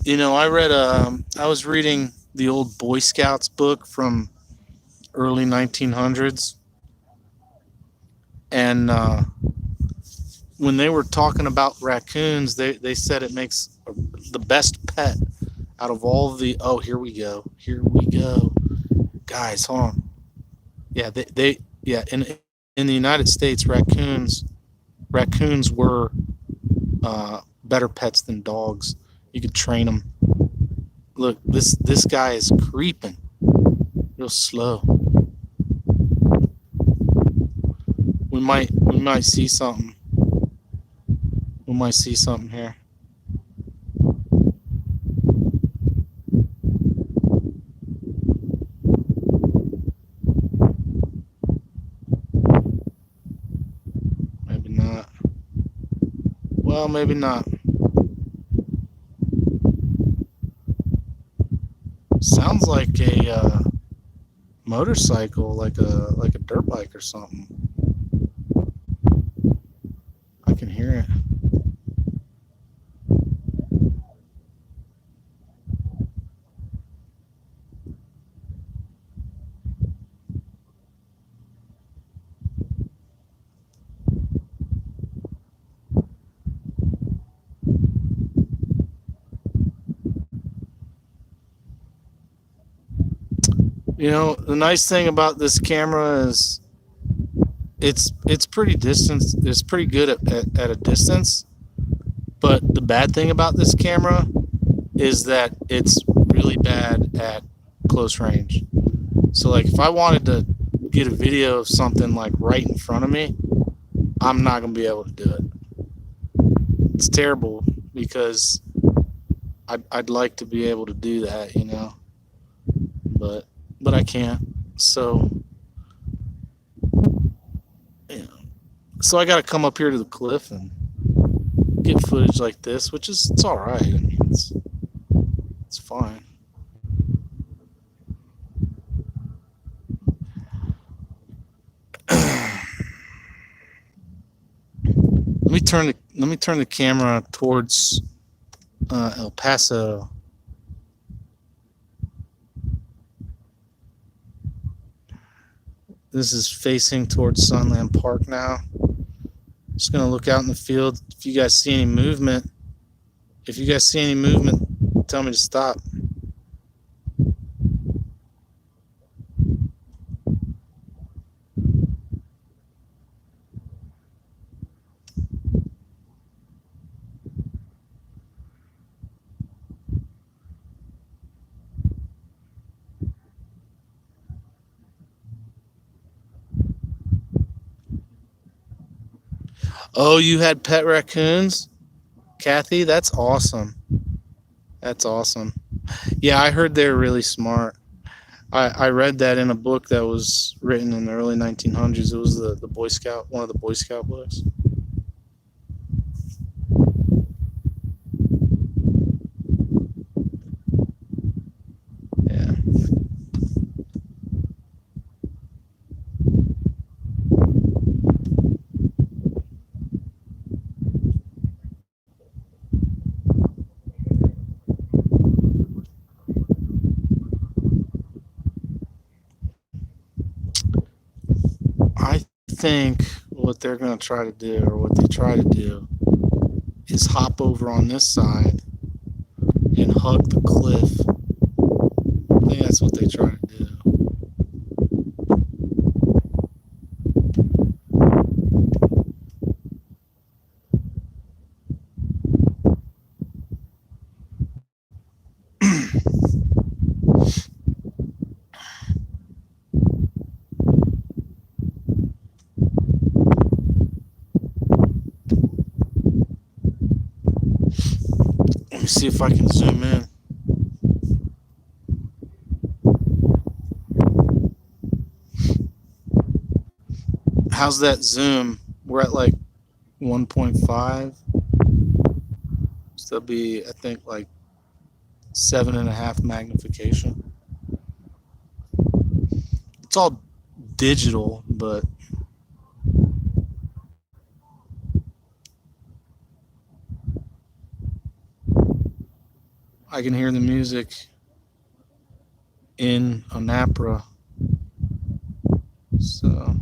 I was reading the old Boy Scouts book from early 1900s, and when they were talking about raccoons, they said it makes the best pet out of all of the. Oh, here we go, guys, hold on. Yeah, yeah, in the United States, raccoons were better pets than dogs. You could train them. Look, this guy is creeping real slow. We might see something. We might see something here. Maybe not. Well, maybe not. Sounds like a motorcycle, like a dirt bike or something. I can hear it. You know, the nice thing about this camera is it's pretty distance. It's pretty good at a distance. But the bad thing about this camera is that it's really bad at close range. So like if I wanted to get a video of something like right in front of me, I'm not gonna be able to do it. It's terrible because I'd like to be able to do that, you know, but I can't. So you know, so I got to come up here to the cliff and get footage like this, which is it's all right. I mean, it's fine. Let me turn the camera towards El Paso. This is facing towards Sunland Park now. Just gonna look out in the field. If you guys see any movement, tell me to stop. Oh, you had pet raccoons, Kathy? That's awesome. That's awesome. Yeah, I heard they're really smart. I read that in a book that was written in the early 1900s. It was the Boy Scout, one of the Boy Scout books. Yeah. I think what they're going to try to do, or what they try to do, is hop over on this side and hug the cliff. I think that's what they try to do. Let me see if I can zoom in. How's that zoom? We're at like 1.5. So that'll be, I think, like 7.5 magnification. It's all digital, but I can hear the music in Anapra. So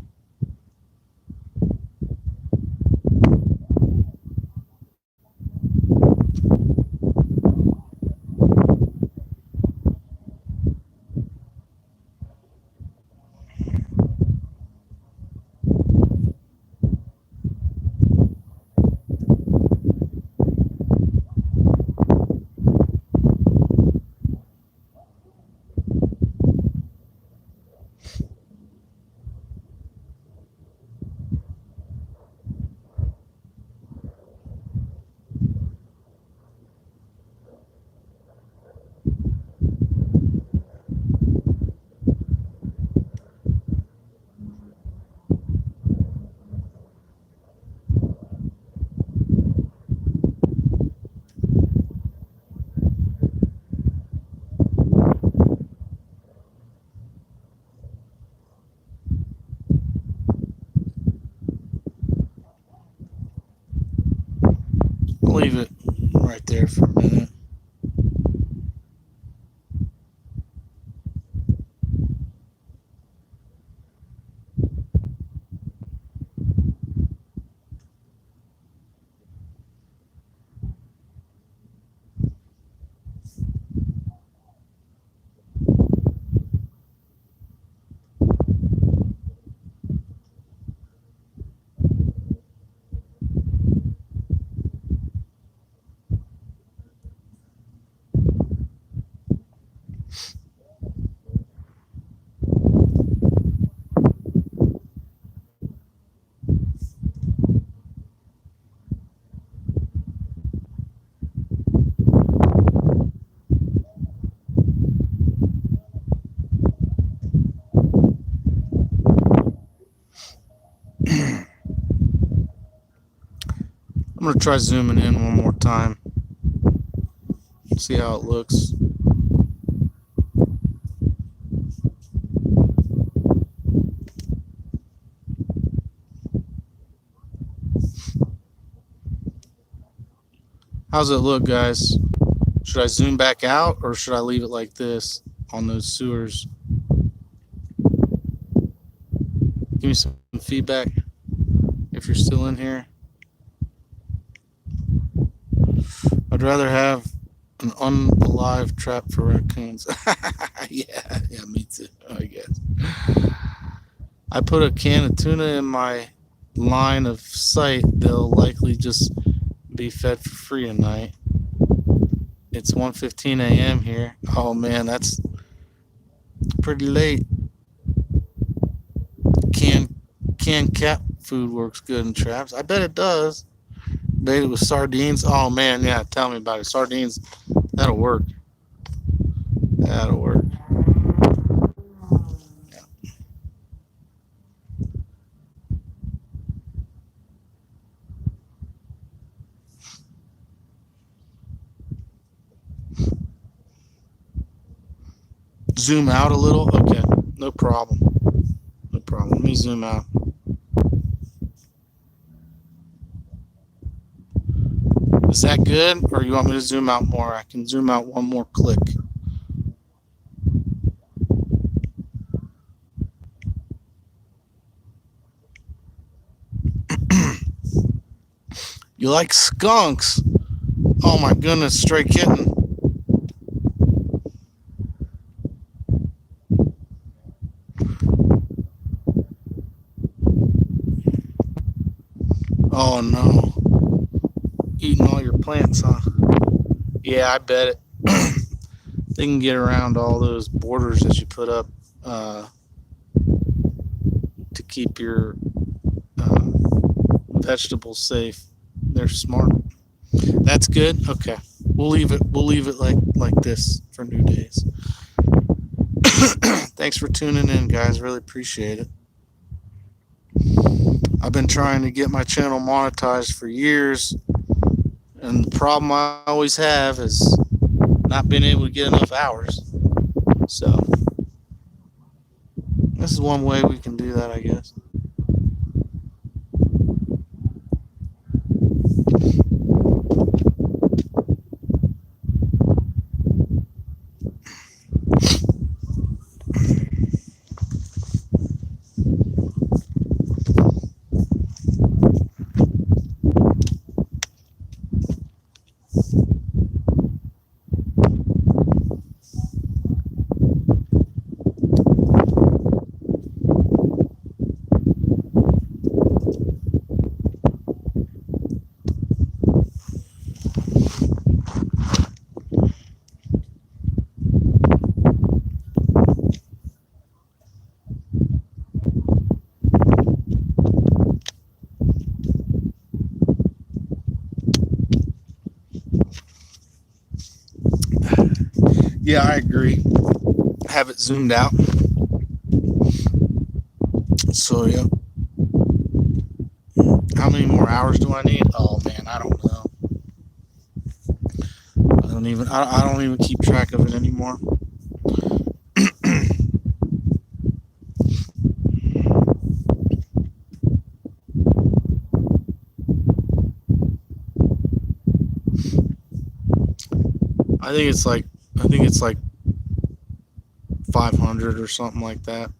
I'll leave it right there for a minute. I'm going to try zooming in one more time. See how it looks. How's it look, guys? Should I zoom back out or should I leave it like this on those sewers? Give me some feedback if you're still in here. I'd rather have an unalive trap for raccoons. yeah, me too, I guess. I put a can of tuna in my line of sight. They'll likely just be fed for free tonight. It's 1:15 a.m. here. Oh man, that's pretty late. Canned cat food works good in traps. I bet it does. Bait it with sardines. Oh man, yeah, tell me about it. Sardines, that'll work. That'll work. Yeah. Zoom out a little. Okay, no problem. No problem. Let me zoom out. Is that good, or you want me to zoom out more? I can zoom out one more click. You like skunks? Oh my goodness, stray kitten. Oh no. Eating all your plants, huh? Yeah, I bet it. They can get around all those borders that you put up to keep your vegetables safe. They're smart. That's good. Okay, we'll leave it. We'll leave it like this for new days. Thanks for tuning in, guys. Really appreciate it. I've been trying to get my channel monetized for years, and the problem I always have is not being able to get enough hours. So this is one way we can do that, I guess. Yeah, I agree. Have it zoomed out. So yeah. How many more hours do I need? Oh man, I don't know. I don't even keep track of it anymore. I think it's like 500 or something like that.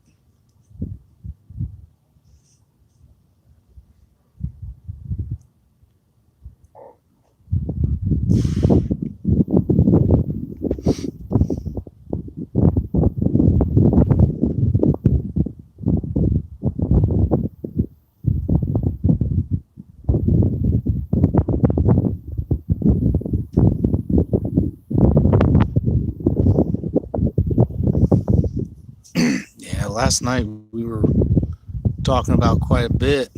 Yeah, last night we were talking about quite a bit.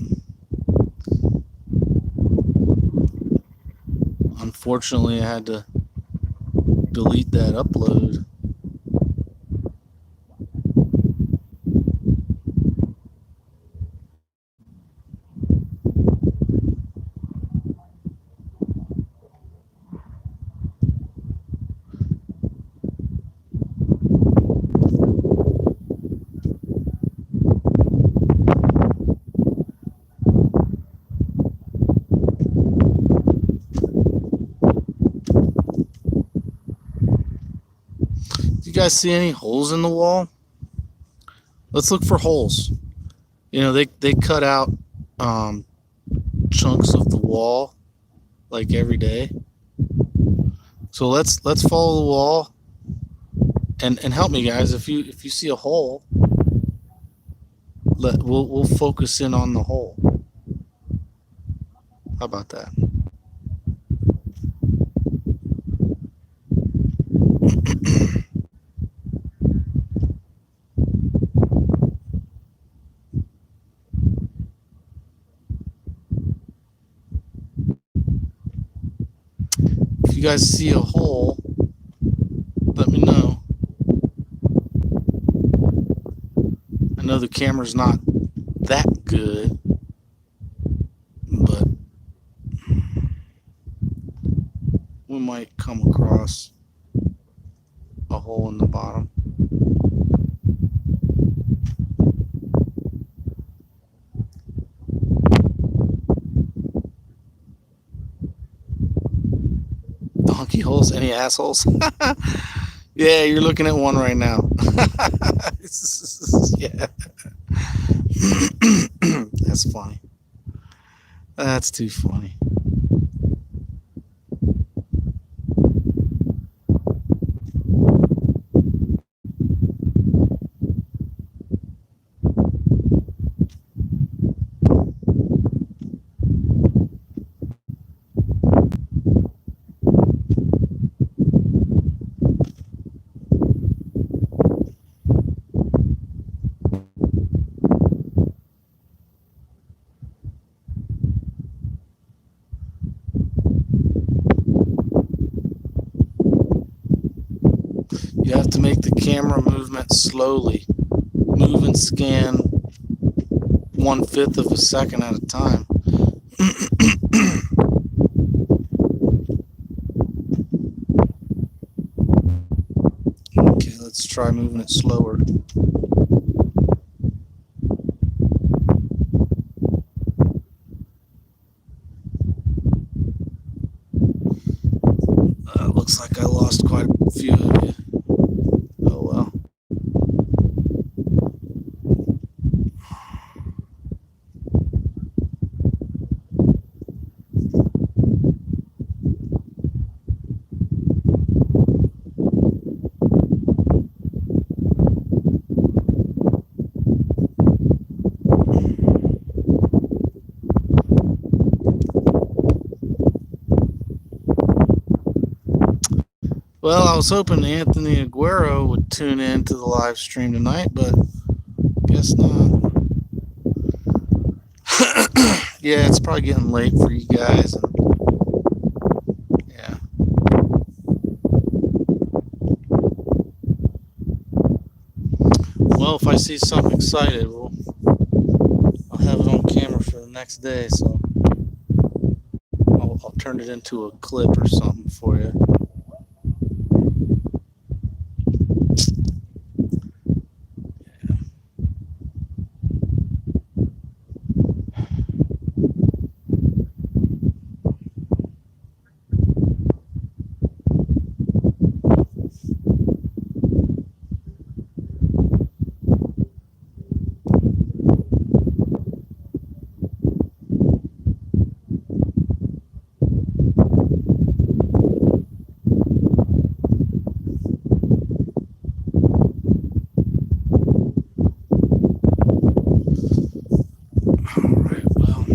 Unfortunately, I had to delete that upload. Do you guys see any holes in the wall? Let's look for holes. You know, they cut out um, chunks of the wall like every day. So let's follow the wall and help me, guys. If you see a hole, we'll focus in on the hole. How about that? If you guys see a hole, let me know. I know the camera's not that good, but we might come across a hole in the bottom. Donkey holes? Any assholes? Yeah, you're looking at one right now. Yeah. That's funny. That's too funny. You have to make the camera movement slowly. Move and scan 1/5 of a second at a time. Okay, let's try moving it slower. Looks like I lost quite a few of you. Oh well. Well, I was hoping Anthony Aguero would tune in to the live stream tonight, but guess not. Yeah, it's probably getting late for you guys. Yeah. Well, if I see something excited, I'll have it on camera for the next day, so I'll turn it into a clip or something for you. Alright, well.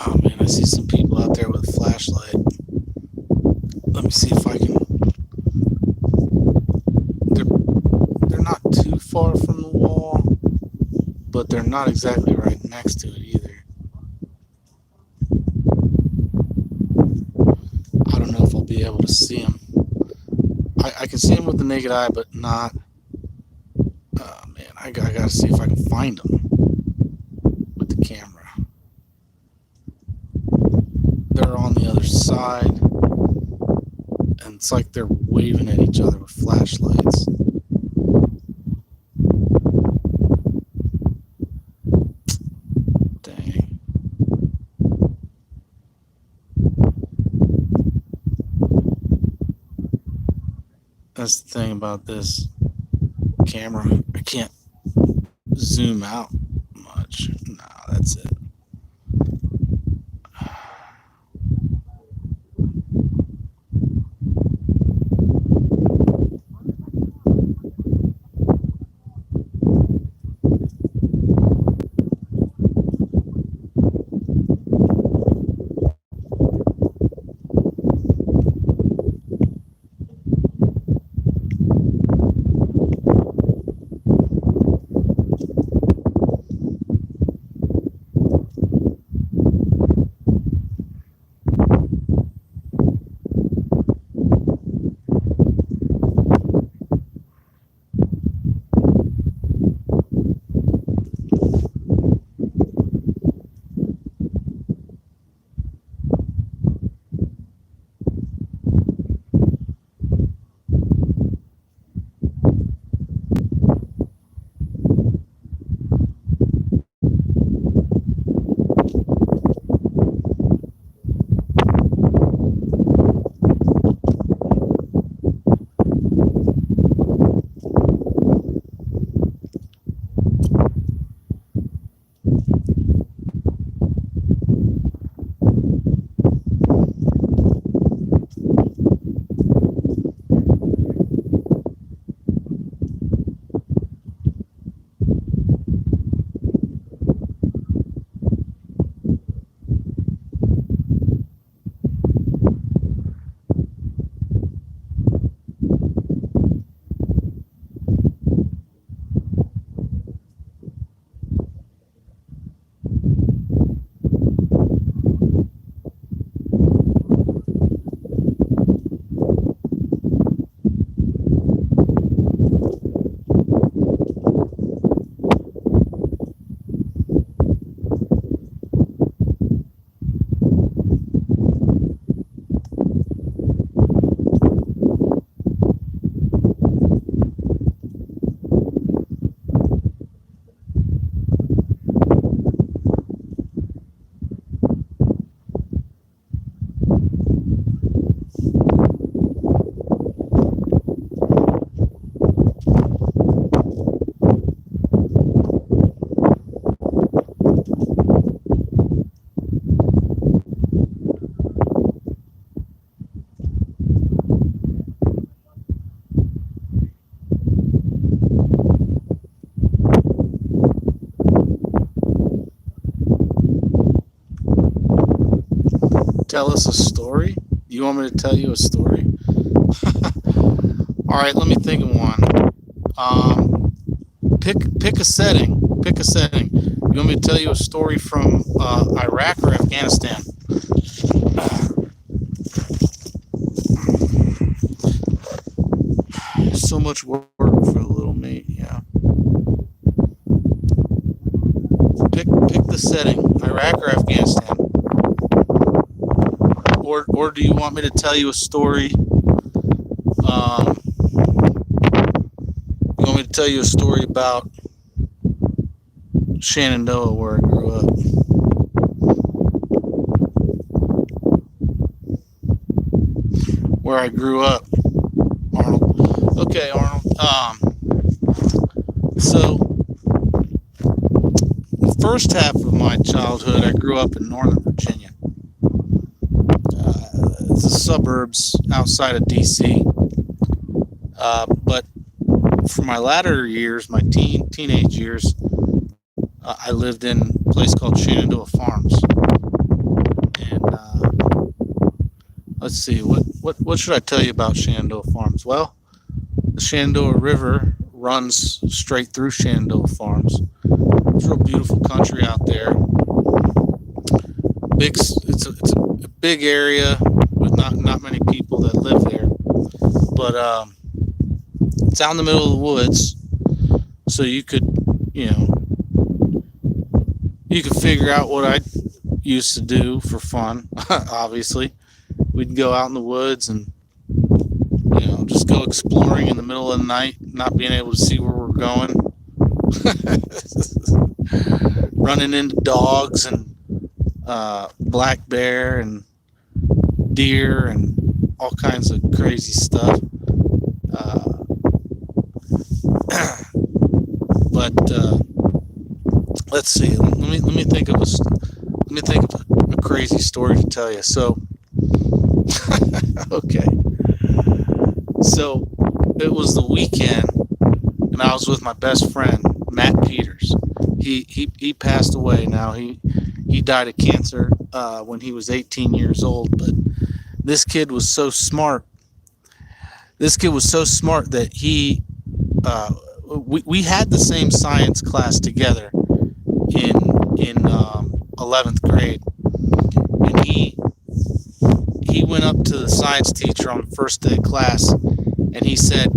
Oh man, I see some people out there with a flashlight. Let me see if I can. They're not too far from the wall, but they're not exactly right next to it either. I don't know if I'll be able to see them. I can see them with the naked eye, but not. Oh man, I gotta see if I can find them with the camera. They're on the side, and it's like they're waving at each other with flashlights. Dang. That's the thing about this camera. I can't zoom out much. No, that's it. Tell us a story? You want me to tell you a story? All right, let me think of one. Pick a setting. Pick a setting. You want me to tell you a story from Iraq or Afghanistan? So much work for a little meat. Yeah. Pick the setting. Iraq or Afghanistan? Or do you want me to tell you a story? You want me to tell you a story about Shenandoah, where I grew up? Where I grew up, Arnold. Okay, Arnold. So the first half of my childhood, I grew up in Northern Virginia. The suburbs outside of DC. But for my latter years, my teenage years, I lived in a place called Shenandoah Farms. And let's see, what should I tell you about Shenandoah Farms? Well, the Shenandoah River runs straight through Shenandoah Farms. It's a real beautiful country out there. It's a big area with not many people that live there, but it's out in the middle of the woods, so you could figure out what I used to do for fun, obviously, we'd go out in the woods and, just go exploring in the middle of the night, not being able to see where we're going. Running into dogs and black bear and deer and all kinds of crazy stuff. But let's see. Let me think of a crazy story to tell you. So, okay. So it was the weekend, and I was with my best friend Matt Peters. He passed away now. He died of cancer when he was 18 years old. But this kid was so smart. That he we had the same science class together in 11th grade, and he went up to the science teacher on the first day of class, and he said,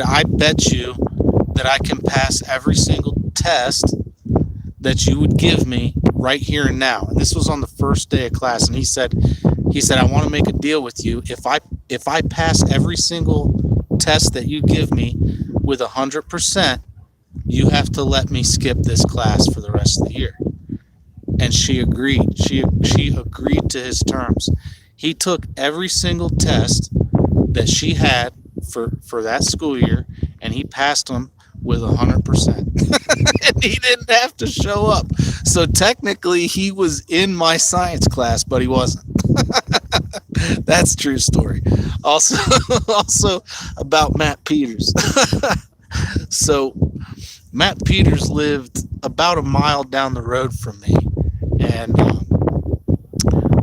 I bet you that I can pass every single test that you would give me right here and now. And this was on the first day of class, and he said, I want to make a deal with you. If I pass every single test that you give me with 100%, you have to let me skip this class for the rest of the year. And she agreed. She agreed to his terms. He took every single test that she had for that school year, and he passed them with 100%. And he didn't have to show up. So technically he was in my science class, but he wasn't. That's a true story. Also about Matt Peters. So Matt Peters lived about a mile down the road from me, and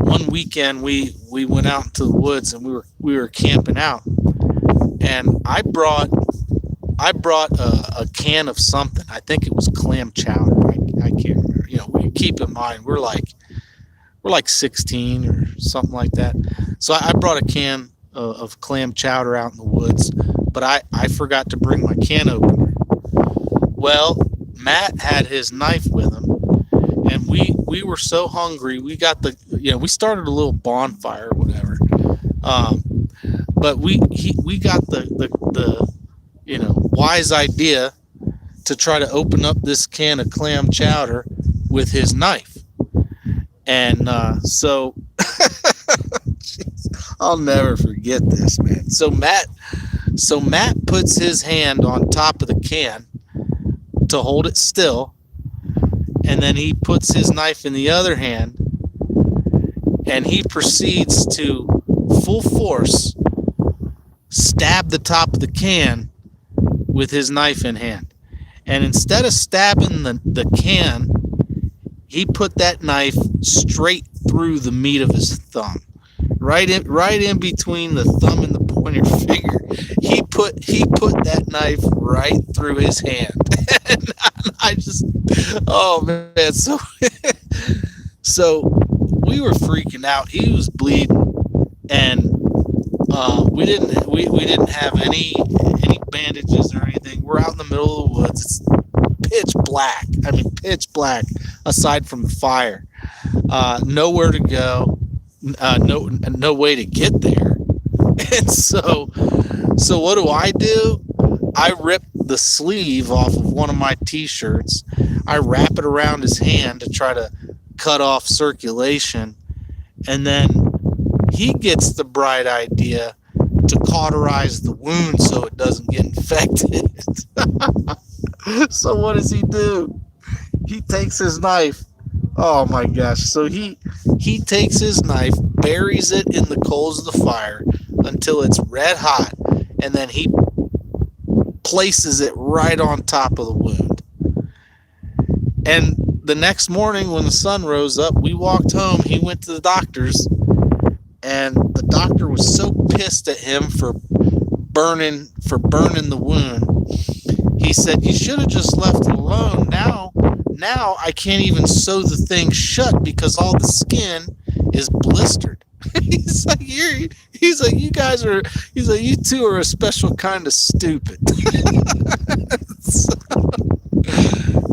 one weekend we went out into the woods and we were camping out, and I brought a can of something. I think it was clam chowder. I can't remember. Keep in mind we're like 16 or something like that. So I brought a can of clam chowder out in the woods, but I forgot to bring my can opener. Well, Matt had his knife with him, and we were so hungry. We got we started a little bonfire or whatever. But we got the wise idea to try to open up this can of clam chowder with his knife. And so I'll never forget this, man. So Matt puts his hand on top of the can to hold it still, and then he puts his knife in the other hand, and he proceeds to full force stab the top of the can with his knife in hand. And instead of stabbing the can, he put that knife straight through the meat of his thumb, right in between the thumb and the pointer finger. He put that knife right through his hand. And I just, oh man, so we were freaking out. He was bleeding, and we didn't have any bandages or anything. We're out in the middle of the woods. It's pitch black. I mean, pitch black. Aside from the fire, nowhere to go, no way to get there. And so what do? I rip the sleeve off of one of my t-shirts. I wrap it around his hand to try to cut off circulation, and then he gets the bright idea to cauterize the wound so it doesn't get infected. So what does he do? He takes his knife. Oh my gosh. So he takes his knife, buries it in the coals of the fire until it's red hot, and then he places it right on top of the wound. And the next morning when the sun rose up, we walked home. He went to the doctor's, and the doctor was so pissed at him for burning the wound. He said, "You should have just left it alone. Now I can't even sew the thing shut because all the skin is blistered." He's like, you two are a special kind of stupid. So,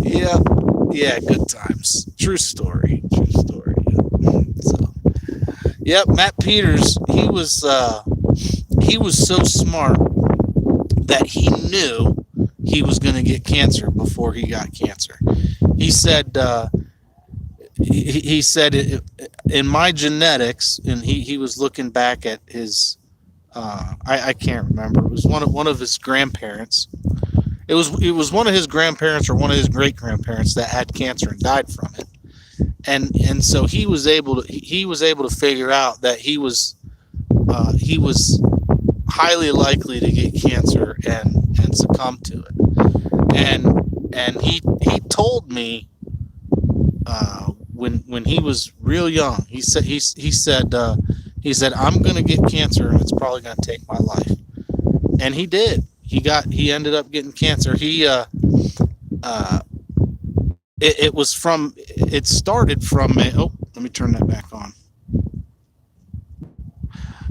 yeah, good times. True story. So, Yep, Matt Peters. He was so smart that he knew he was going to get cancer before he got cancer. He said he said in my genetics, and he was looking back at his I can't remember. It was one of his grandparents. It was one of his grandparents or one of his great grandparents that had cancer and died from it. And so he was able to figure out that he was highly likely to get cancer and succumb to it. And he told me when he was real young, he said I'm going to get cancer and it's probably going to take my life. And he did. He ended up getting cancer. It started from let me turn that back on.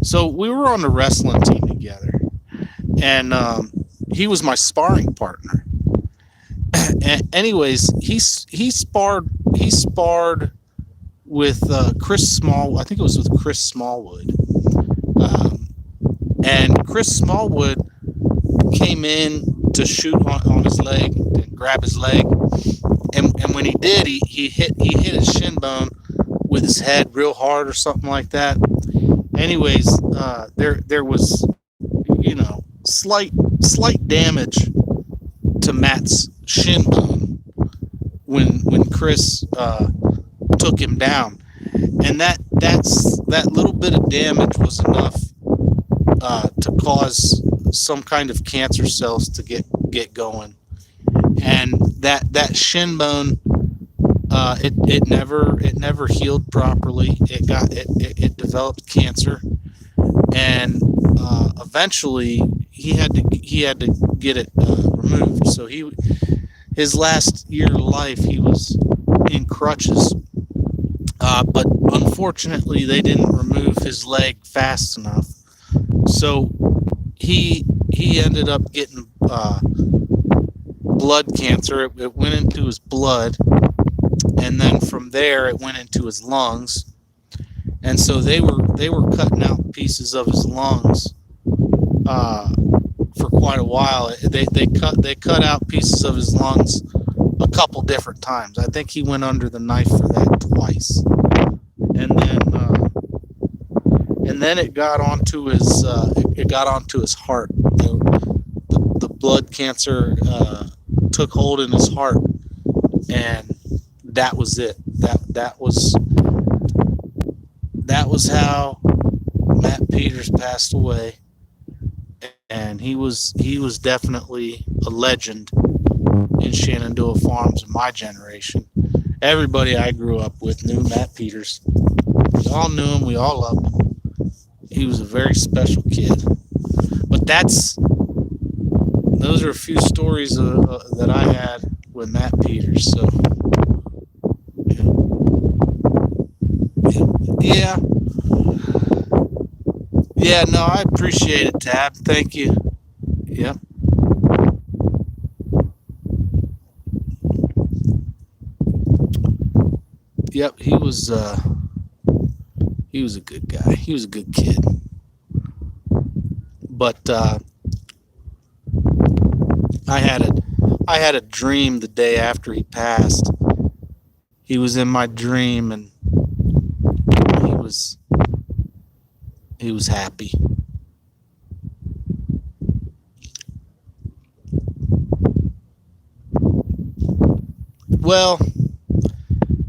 So we were on the wrestling team together, and he was my sparring partner. And anyways, he sparred with Chris Small. I think it was with Chris Smallwood, and Chris Smallwood came in to shoot on his leg and grab his leg, and when he did, he hit his shin bone with his head real hard or something like that. Anyways, there was slight damage to Matt's shin bone when Chris took him down, and that little bit of damage was enough to cause some kind of cancer cells to get going, and that shin bone it never healed properly. It developed cancer, and eventually he had to get it removed. So his last year of life he was in crutches, but unfortunately they didn't remove his leg fast enough. So he ended up getting blood cancer. It went into his blood, and then from there it went into his lungs. And so they were cutting out pieces of his lungs for quite a while. They cut out pieces of his lungs a couple different times. I think he went under the knife for that twice, and then it got onto his heart. The blood cancer took hold in his heart, and that was it. That was how Matt Peters passed away, and he was definitely a legend in Shenandoah Farms in my generation. Everybody I grew up with knew Matt Peters. We all knew him. We all loved him. He was a very special kid. But those are a few stories that I had with Matt Peters. So yeah, no, I appreciate it, Tab. Thank you. Yep. Yep, he was a good guy. He was a good kid. But I had a dream the day after he passed. He was in my dream, and he was happy. Well,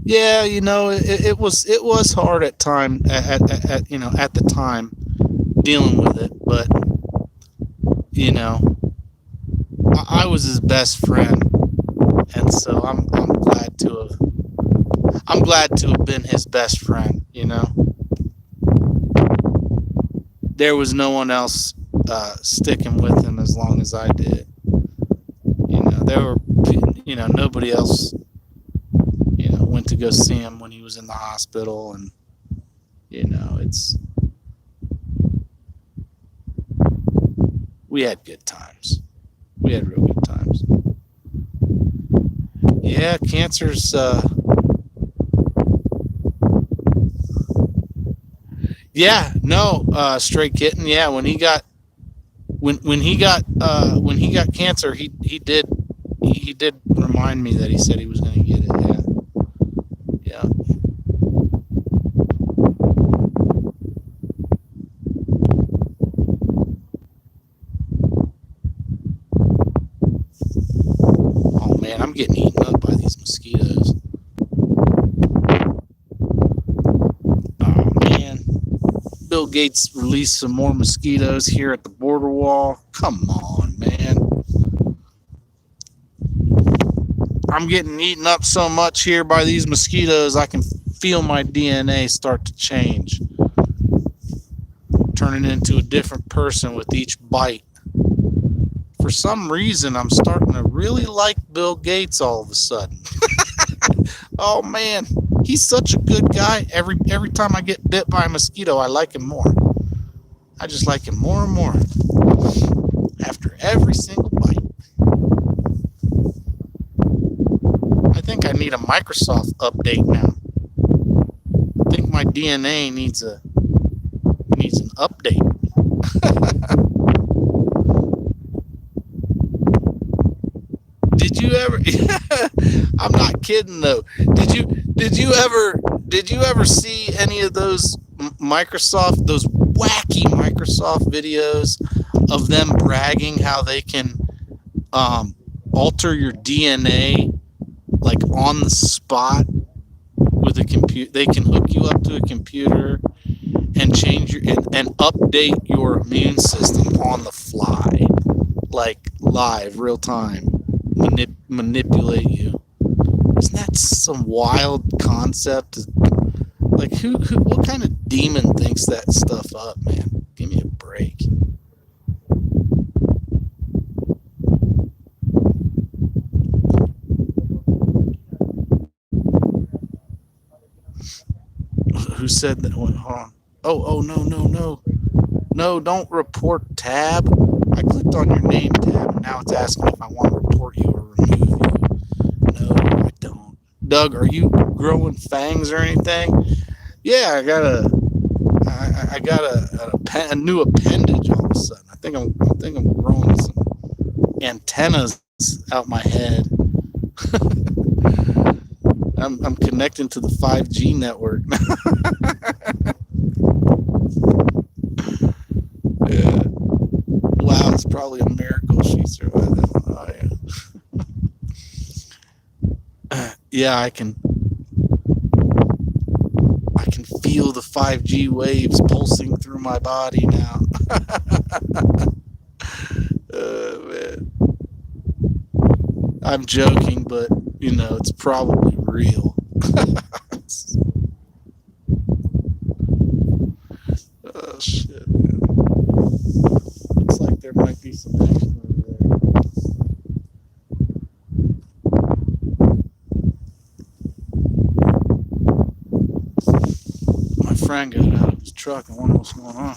yeah, it was hard at the time dealing with it, but I was his best friend, and so I'm glad to have been his best friend. There was no one else sticking with him as long as I did. There were nobody else went to go see him when he was in the hospital, and we had good times. We had real good times. Yeah, cancer's Yeah, no, Stray Kitten. Yeah, when he got cancer, he did remind me that he said he was going to get it. Yeah, yeah. Oh man, I'm getting eaten up by these mosquitoes. Oh man, Bill Gates released some more mosquitoes here at the border wall. Come on, man. I'm getting eaten up so much here by these mosquitoes, I can feel my DNA start to change, turning into a different person with each bite. For some reason, I'm starting to really like Bill Gates all of a sudden. Oh man, he's such a good guy. Every time I get bit by a mosquito, I like him more. I just like him more and more after every single bite. I think I need a Microsoft update now. I think my DNA needs an update. Did you ever? I'm not kidding though. Did you ever see any of those those wacky Microsoft videos of them bragging how they can alter your DNA like on the spot with a computer? They can hook you up to a computer and change and update your immune system on the fly, like live, real time, manipulate you. Isn't that some wild concept? Like what kind of demon thinks that stuff up, man? Give me a break. Who said that? Hold on. Oh, no, don't report tab. I clicked on your name tab, and now it's asking if I want to report you or remove you. No, I don't. Doug, are you growing fangs or anything? Yeah, I got a new appendage all of a sudden. I think I'm growing some antennas out my head. I'm connecting to the 5G network. Yeah. Wow, it's probably a miracle she survived. Oh, yeah. Yeah, I can feel the 5G waves pulsing through my body now. Man. I'm joking, but it's probably real. Oh shit, man. Looks like there might be some action over there. My friend got out of his truck and wondered what's going on.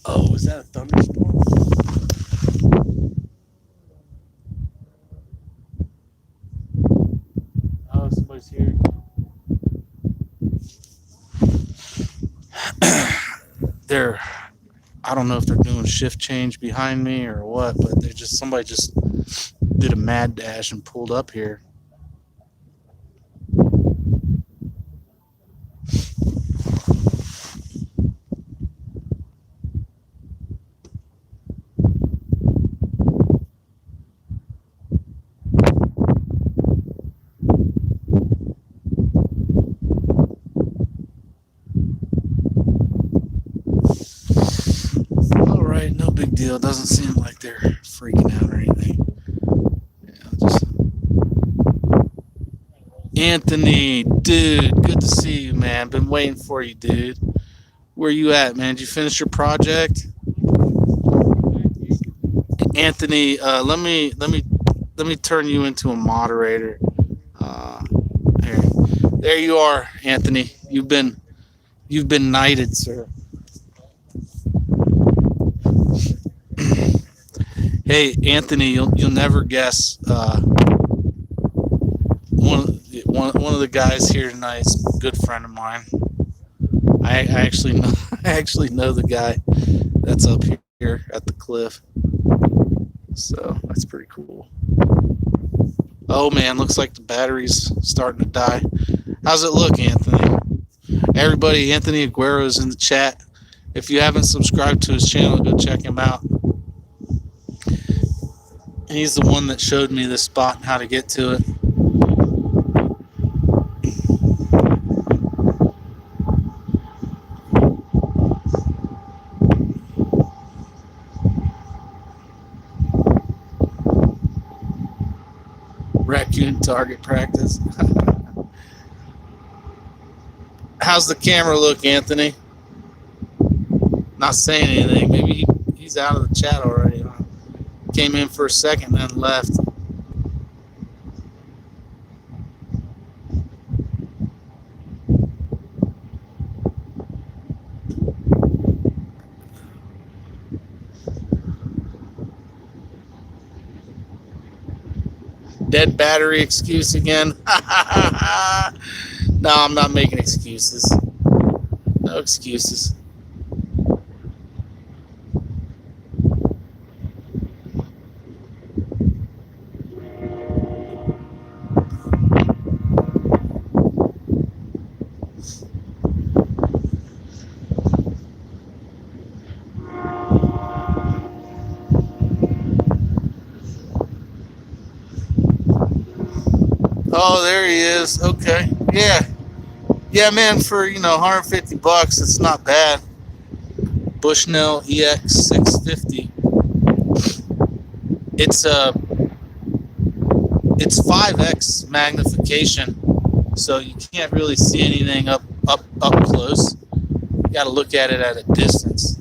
Oh, is that a thunderstorm? Oh, somebody's here. I don't know if they're doing shift change behind me or what, but somebody just did a mad dash and pulled up here. No big deal. Doesn't seem like they're freaking out or anything. Anthony, dude, good to see you, man. Been waiting for you, dude. Where you at, man? Did you finish your project? Anthony, let me turn you into a moderator. Here. There you are, Anthony. You've been knighted, sir. Hey, Anthony, you'll never guess one one of the guys here tonight is a good friend of mine. I actually know the guy that's up here at the cliff. So that's pretty cool. Oh man, looks like the battery's starting to die. How's it look, Anthony? Everybody, Anthony Aguero's in the chat. If you haven't subscribed to his channel, go check him out. He's the one that showed me this spot and how to get to it. Raccoon target practice. How's the camera look, Anthony? Not saying anything. Maybe he's out of the chat already. Came in for a second and then left. Dead battery excuse again. No, I'm not making excuses. No excuses. Oh, there he is. Okay. Yeah, man, for, $150, it's not bad. Bushnell EX650. It's 5x magnification, so you can't really see anything up close. You got to look at it at a distance.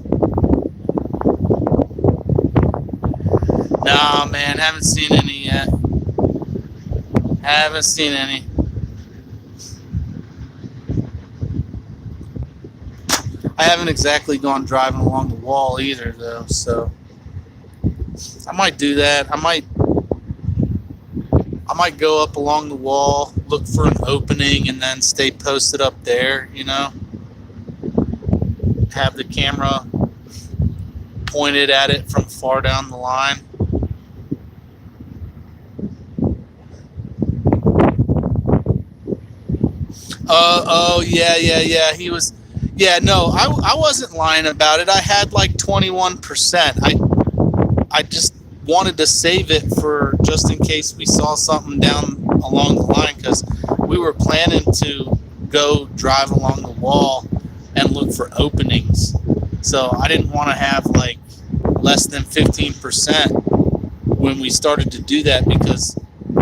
Nah, man, haven't seen any yet. Haven't seen any. I haven't exactly gone driving along the wall either, though, so I might do that. I might go up along the wall, look for an opening, and then stay posted up there, have the camera pointed at it from far down the line. Yeah. He was. Yeah, no, I wasn't lying about it. I had like 21%. I just wanted to save it for just in case we saw something down along the line, because we were planning to go drive along the wall and look for openings. So I didn't want to have like less than 15% when we started to do that, because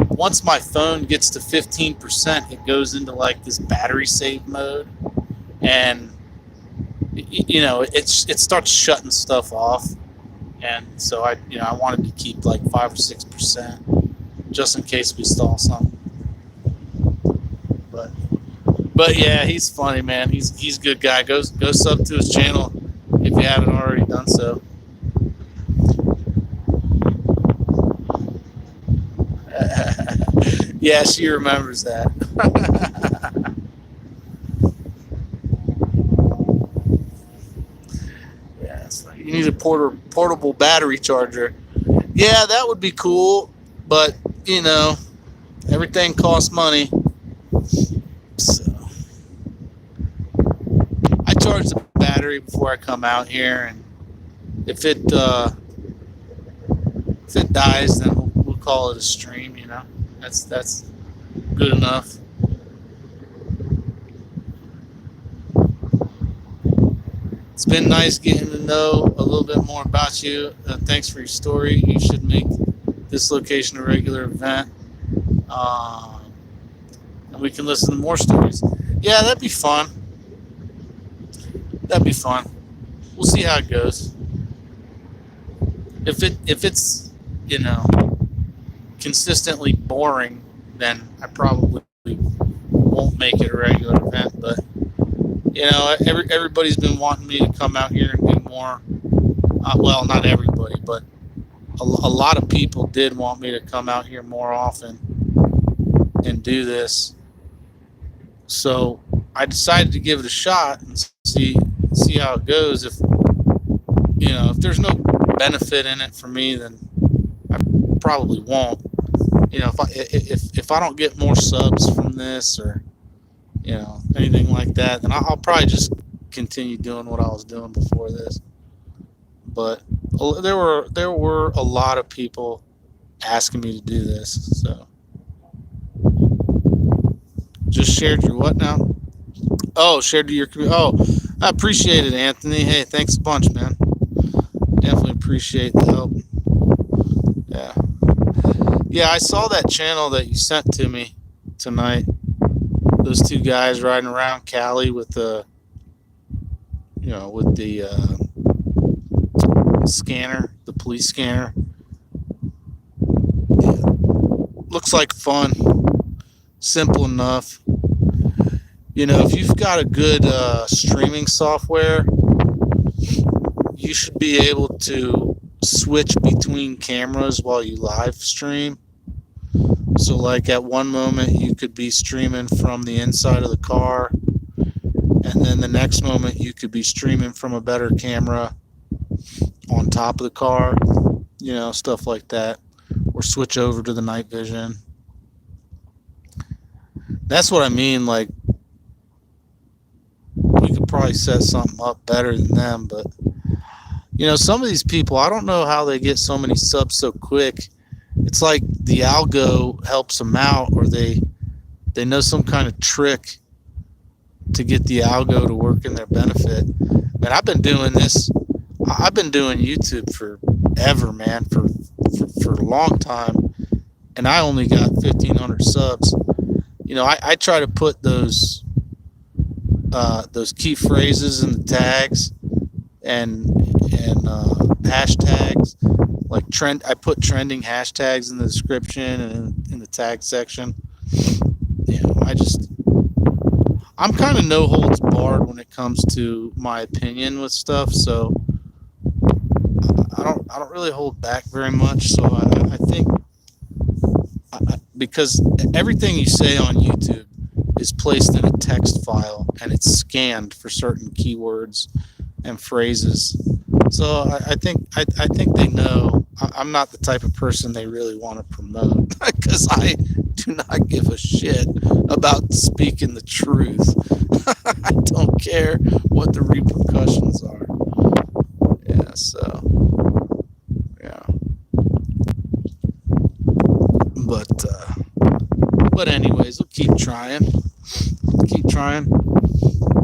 once my phone gets to 15%, it goes into like this battery save mode, and it starts shutting stuff off. And so I wanted to keep like 5 or 6% just in case we saw something. But yeah, he's funny, man. He's a good guy. Go sub to his channel if you haven't already done so. Yeah, she remembers that. Yeah, it's like, you need a portable battery charger. Yeah, that would be cool, but everything costs money. So I charge the battery before I come out here, and if it dies, then we'll call it a stream. That's good enough. It's been nice getting to know a little bit more about you. Thanks for your story. You should make this location a regular event, and we can listen to more stories. Yeah, that'd be fun. We'll see how it goes. If it's consistently boring, then I probably won't make it a regular event. But everybody's been wanting me to come out here and do more. Well, not everybody, but a lot of people did want me to come out here more often and do this. So I decided to give it a shot and see how it goes. If if there's no benefit in it for me, then I probably won't. If I don't get more subs from this or anything like that, then I'll probably just continue doing what I was doing before this. But there were a lot of people asking me to do this, so just shared your what now? Oh, shared to your community. Oh, I appreciate it, Anthony. Hey, thanks a bunch, man. Definitely appreciate the help. Yeah, I saw that channel that you sent to me tonight. Those two guys riding around Cali with the scanner, the police scanner. Yeah. Looks like fun. Simple enough. If you've got a good streaming software, you should be able to switch between cameras while you live stream. So like at one moment you could be streaming from the inside of the car, and then the next moment you could be streaming from a better camera on top of the car, stuff like that, or switch over to the night vision. That's what I mean. Like, we could probably set something up better than them, but some of these people, I don't know how they get so many subs so quick. It's like the algo helps them out, or they know some kind of trick to get the algo to work in their benefit. Man, I've been doing YouTube forever, man, for a long time, and I only got 1,500 subs. I try to put those key phrases in the tags and hashtags, like I put trending hashtags in the description and in the tag section. I'm kind of no holds barred when it comes to my opinion with stuff, so I don't really hold back very much. So I think because everything you say on YouTube is placed in a text file and it's scanned for certain keywords and phrases. So I think they know I'm not the type of person they really want to promote, because I do not give a shit about speaking the truth. I don't care what the repercussions are. Yeah, so yeah. But anyways, we'll keep trying.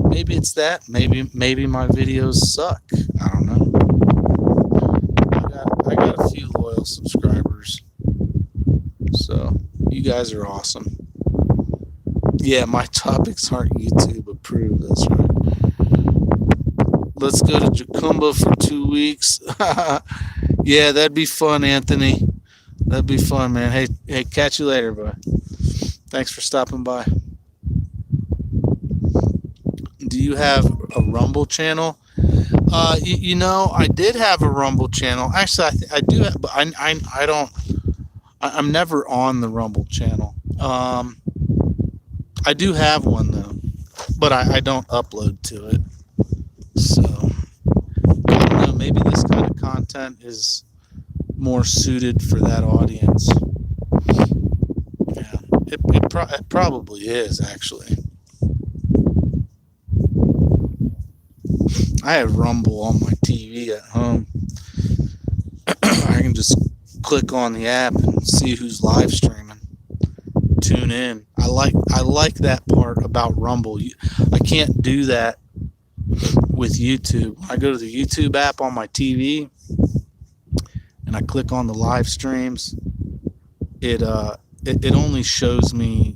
Maybe it's that. Maybe my videos suck. I don't know. I got a few loyal subscribers, so you guys are awesome. Yeah, my topics aren't YouTube approved. That's right. Let's go to Jacumba for 2 weeks. Yeah, that'd be fun, Anthony. That'd be fun, man. Hey, catch you later, bud. Thanks for stopping by. Do you have a Rumble channel? I did have a Rumble channel. Actually, I do have, but I don't. I'm never on the Rumble channel. I do have one though, but I don't upload to it. So I don't know. Maybe this kind of content is more suited for that audience. Yeah, it probably is actually. I have Rumble on my TV at home. I can just click on the app and see who's live streaming. Tune in. I like that part about Rumble. I can't do that with YouTube. I go to the YouTube app on my TV and I click on the live streams. It only shows me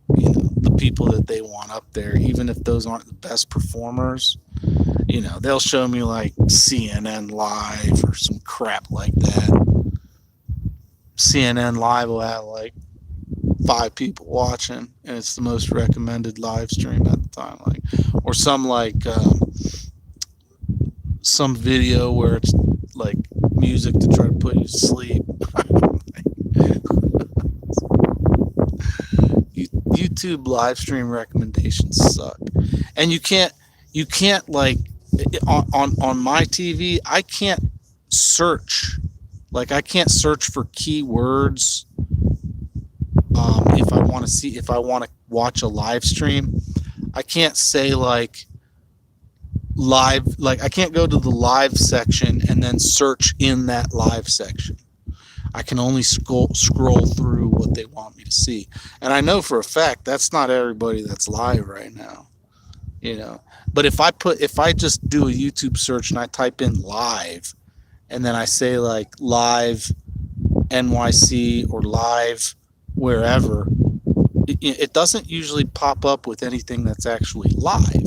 the people that they want up there, even if those aren't the best performers. They'll show me like CNN Live or some crap like that. CNN Live will have like 5 people watching, and it's the most recommended live stream at the time. Or some some video where it's like music to try to put you to sleep. YouTube live stream recommendations suck, and you can't like on my TV. I can't search, like I can't search for keywords. If I want to watch a live stream, I can't say like live, like I can't go to the live section and then search in that live section. I can only scroll through what they want me to see. And I know for a fact that's not everybody that's live right now, you know. But if I just do a YouTube search and I type in live and then I say like live NYC or live wherever, it doesn't usually pop up with anything that's actually live.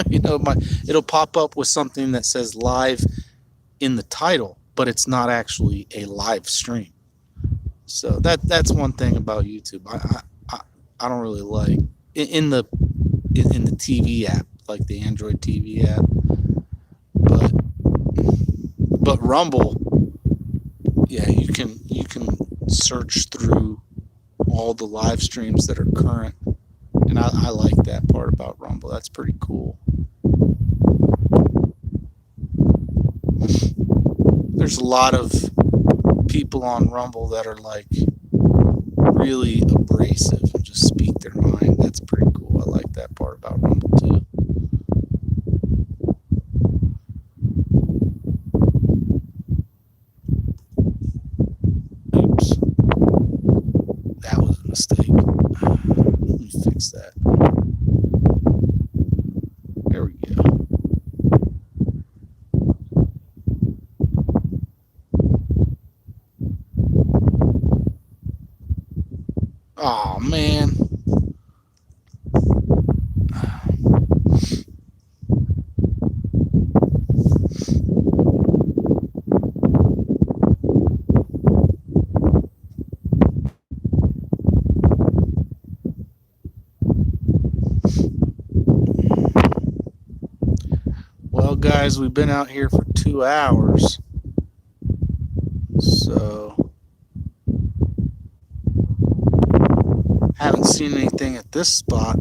You know, it'll pop up with something that says live in the title, but it's not actually a live stream. So that's one thing about YouTube I don't really like in the TV app, like the Android TV app. But Rumble, yeah, you can search through all the live streams that are current, and I like that part about Rumble. That's pretty cool. There's a lot of people on Rumble that are like really abrasive and just speak their mind. That's pretty cool. I like that part about Rumble too. Oops. That was a mistake. Let me fix that. There we go. Oh man. Well, guys, we've been out here for 2 hours. So haven't seen anything at this spot.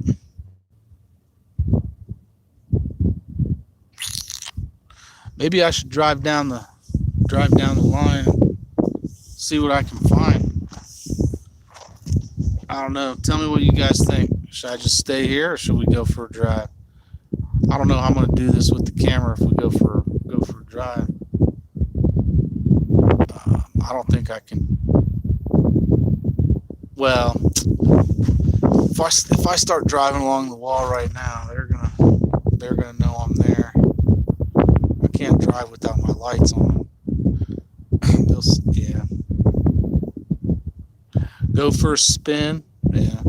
Maybe I should drive down the line and see what I can find. I don't know. Tell me what you guys think. Should I just stay here or should we go for a drive? I don't know how I'm going to do this with the camera if we go for a drive. I don't think I can. Well, if I start driving along the wall right now, they're gonna know I'm there. I can't drive without my lights on. Yeah. Go for a spin. Yeah.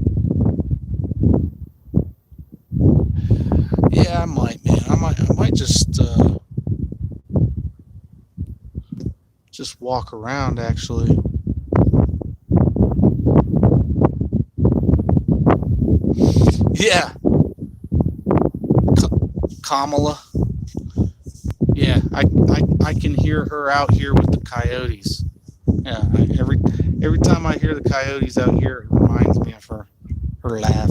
Yeah, I might, man. I might just walk around actually. Yeah. Kamala. Yeah, I can hear her out here with the coyotes. Yeah, every time I hear the coyotes out here, it reminds me of her laugh.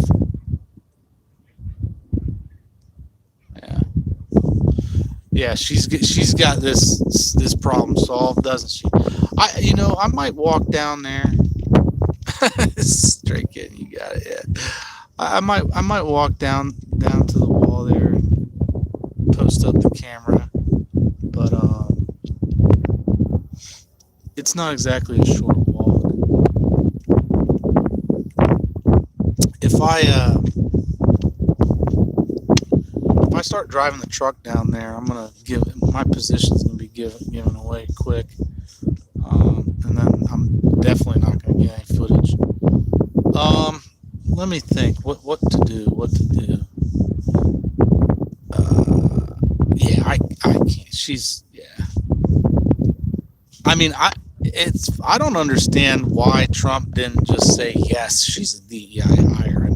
Yeah, she's got this problem solved, doesn't she? I might walk down there. Straight kid, you got it. Yeah. I might walk down to the wall there, post up the camera, but it's not exactly a short walk. If I start driving the truck down there, my position's gonna be given away quick, and then I'm definitely not gonna get any footage. Let me think. What to do? Yeah, I can't. Yeah. I mean, I don't understand why Trump didn't just say yes, she's a DEI hire. I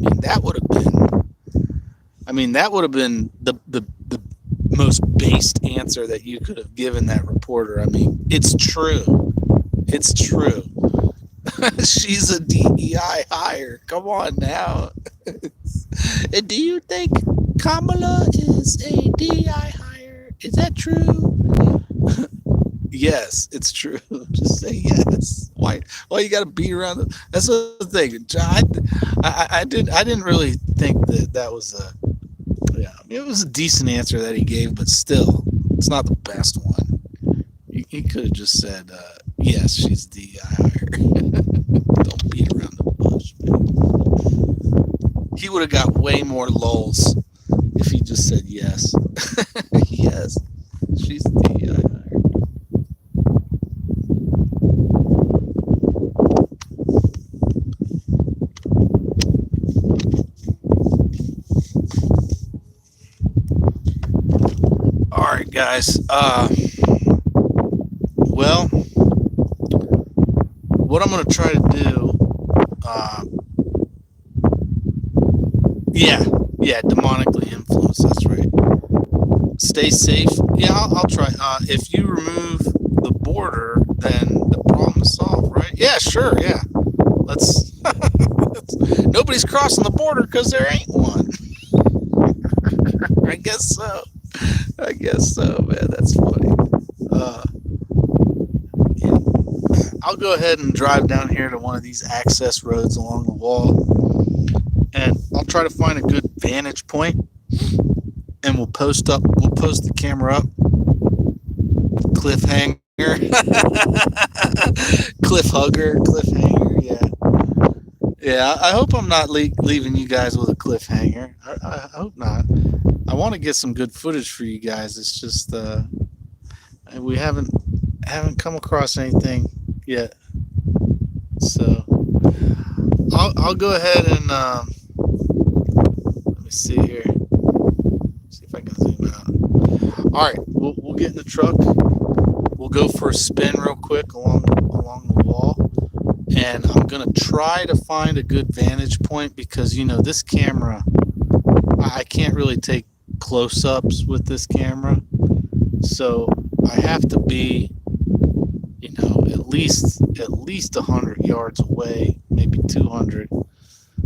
mean, that would have been the most based answer that you could have given that reporter. I mean, it's true. She's a DEI hire. Come on now. And do you think Kamala is a DI hire? Is that true? Yes, it's true. Just say yes. Why you got to beat around the? That's the thing. I didn't really think that was a. Yeah, I mean, it was a decent answer that he gave, but still, it's not the best one. He could have just said, "Yes, she's the hire." Don't beat around the bush, man. He would have got way more lulls if he just said yes. Yes, she's the hire. All right, guys. Well, what I'm gonna try to do. Yeah, demonically influenced. That's right. Stay safe. Yeah, I'll try. If you remove the border, then the problem is solved, right? Yeah, sure. Yeah, let's. Nobody's crossing the border because there ain't one. I guess so. Man. That's funny. Yeah. I'll go ahead and drive down here to one of these access roads along the wall, and I'll try to find a good vantage point, and we'll post the camera up. Cliffhanger. Cliffhanger. Yeah. I hope I'm not leaving you guys with a cliffhanger. I hope not. I want to get some good footage for you guys. It's just we haven't come across anything yet. So I'll go ahead and let me see here. See if I can zoom out. All right, we'll get in the truck. We'll go for a spin real quick along the wall, and I'm gonna try to find a good vantage point because this camera, I can't really take close-ups with this camera, so I have to be at least 100 yards away, maybe 200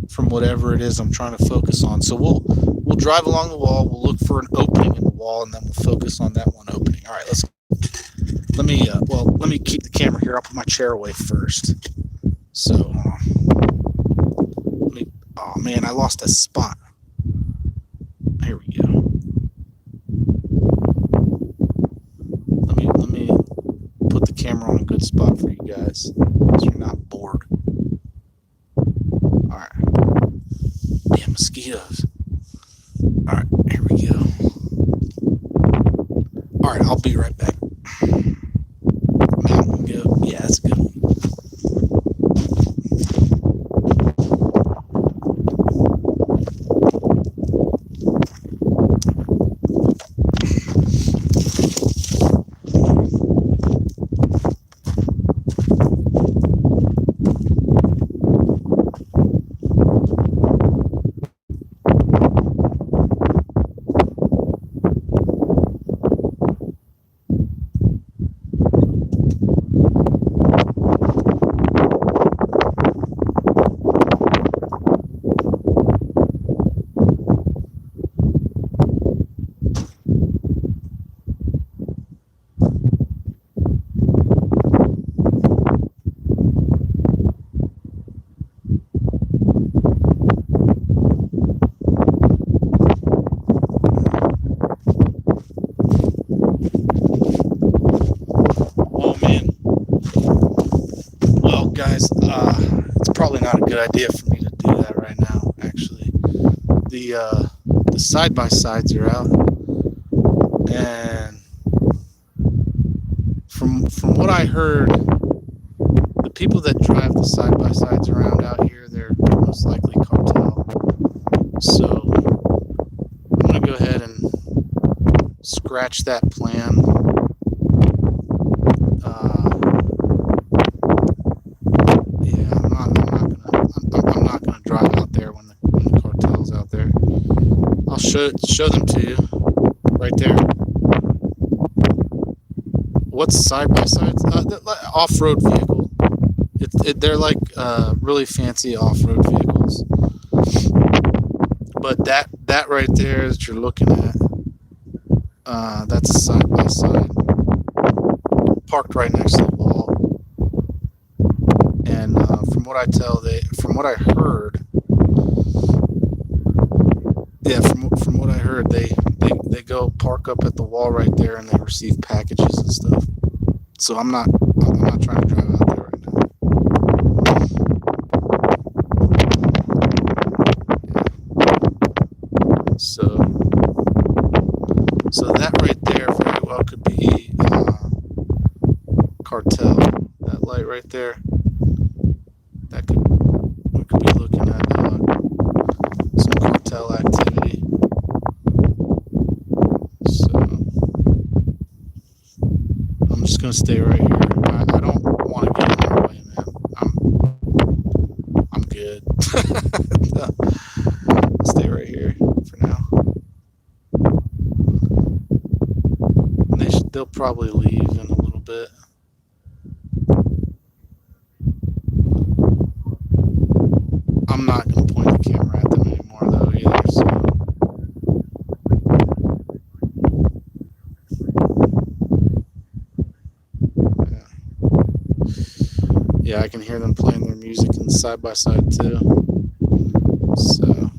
from whatever it is I'm trying to focus on. So we'll drive along the wall, we'll look for an opening in the wall, and then we'll focus on that one opening. All right, let me keep the camera here. I'll put my chair away first. So oh man, I lost a spot. Here we go. Let me put the camera on a good spot for you guys so you're not bored. All right. Damn mosquitoes. All right, here we go. All right, I'll be right back. Mountain goat. Yeah, that's a good one. It's probably not a good idea for me to do that right now. Actually, the side by sides are out, and from what I heard, the people that drive the side by sides around out here, they're most likely cartel. So I'm gonna go ahead and scratch that plan. Show them to you right there. What's side by sides? Off-road vehicle. They're like really fancy off-road vehicles. But that right there that you're looking at, that's a side by side, parked right next to the wall. And from what I heard, yeah, from what I heard, they go park up at the wall right there, and they receive packages and stuff. So I'm not trying to drive out there right now. So that right there very well could be cartel. That light right there, we could be looking at some cartel activity. So I'm just gonna stay right here. I don't want to get in their way, man. I'm good. Stay right here for now. They'll probably leave in a little bit. I'm not going to point the camera at them anymore, though, either. So. Yeah, I can hear them playing their music in side by side, too. So.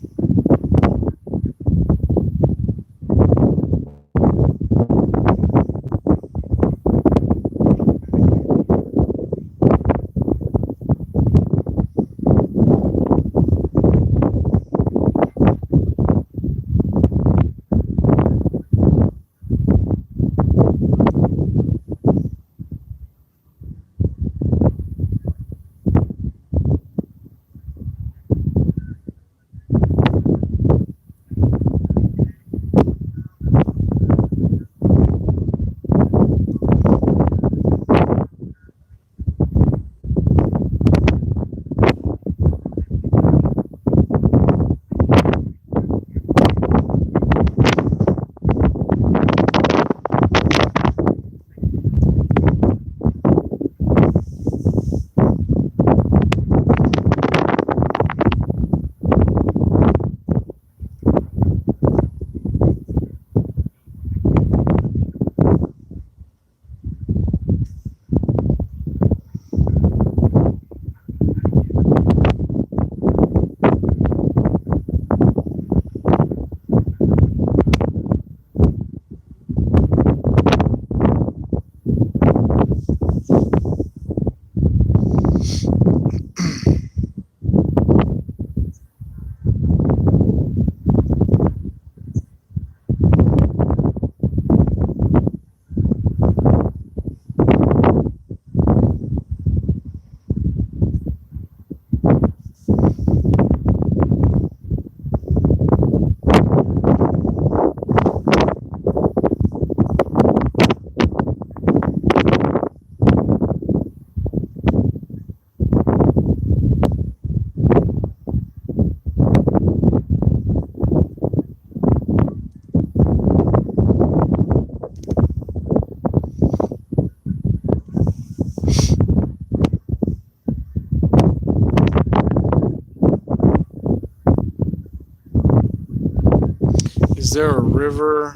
Is there a river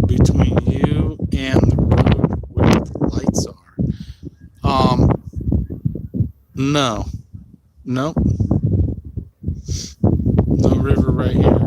between you and the road where the lights are? No. Nope. No river right here.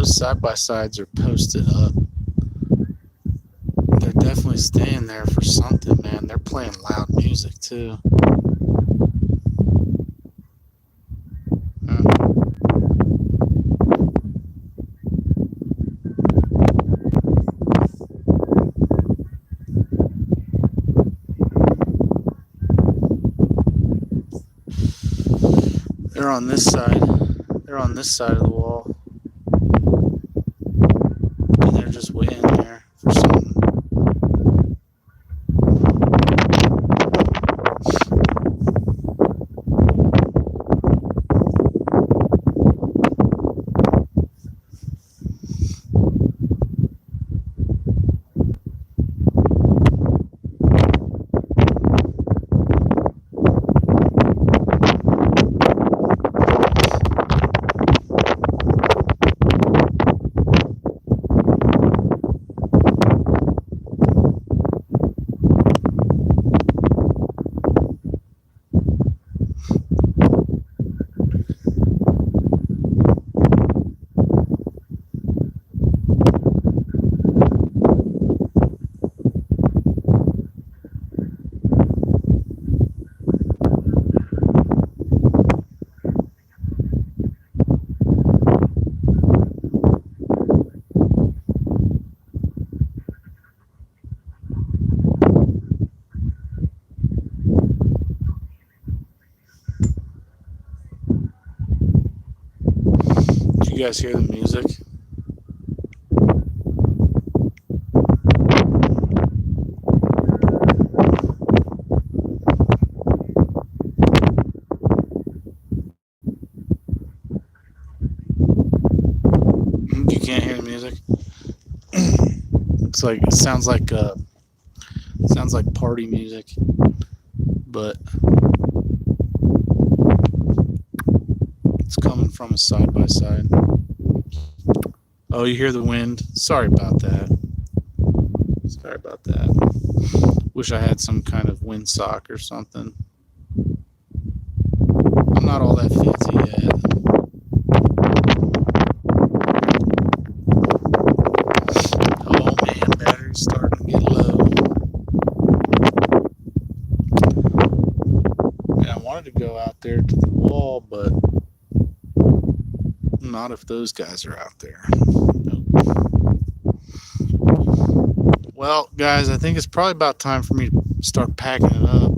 Side by sides are posted up. They're definitely staying there for something, man. They're playing loud music too. They're on this side. They're on this side of the wall. And they're just waiting there for something. You guys hear the music? You can't hear the music? It sounds like party music, but it's coming from a side by side. Oh, you hear the wind? Sorry about that. Wish I had some kind of windsock or something. I'm not all that fancy yet. Oh man, battery's starting to get low. And I wanted to go out there to the wall, but not if those guys are out there. Nope. Well, guys, I think it's probably about time for me to start packing it up.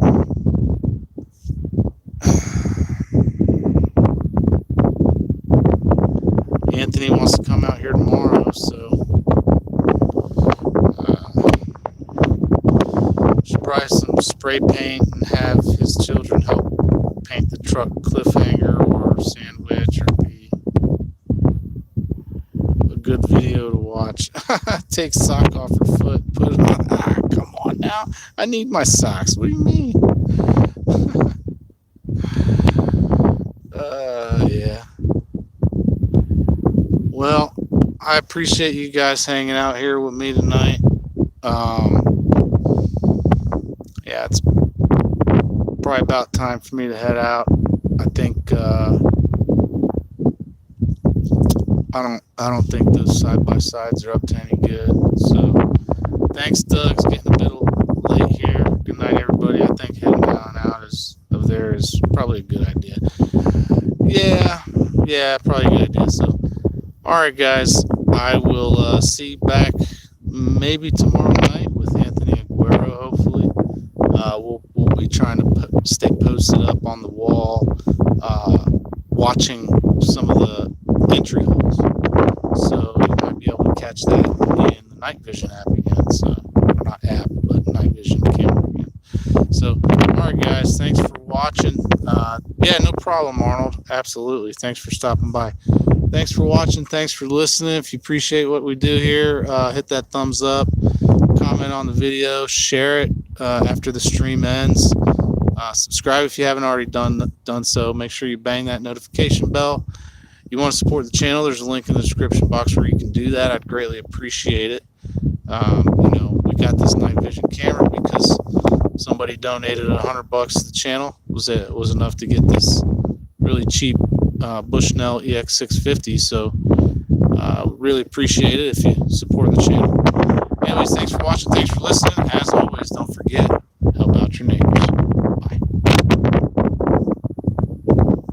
Anthony wants to come out here tomorrow, so should buy some spray paint and have his children help paint the truck cliffhanger or sandwich, or be a good video to watch. Take sock off her foot, put it on. Come on now. I need my socks. What do you mean? Yeah. Well, I appreciate you guys hanging out here with me tonight. Yeah, it's probably about time for me to head out. I think I don't think those side by sides are up to any good. So thanks, Doug. It's getting a bit late here. Good night, everybody. I think heading down out of there is probably a good idea. Yeah, probably a good idea. So, all right, guys. I will see you back maybe tomorrow night with Anthony Aguero. Hopefully, we'll be trying to stay posted up on the wall, watching some of the entry holes. So you might be able to catch that in the night vision app again. So, not app, but night vision camera again. So, all right, guys. Thanks for watching. Yeah, no problem, Arnold. Absolutely. Thanks for stopping by. Thanks for watching. Thanks for listening. If you appreciate what we do here, hit that thumbs up, comment on the video, share it after the stream ends. Subscribe if you haven't already done so. Make sure you bang that notification bell. You want to support the channel, there's a link in the description box where you can do that. I'd greatly appreciate it. We got this night vision camera because somebody donated $100 to the channel. It was enough to get this really cheap Bushnell EX650. So really appreciate it if you support the channel. Anyways, thanks for watching. Thanks for listening. As always, don't forget,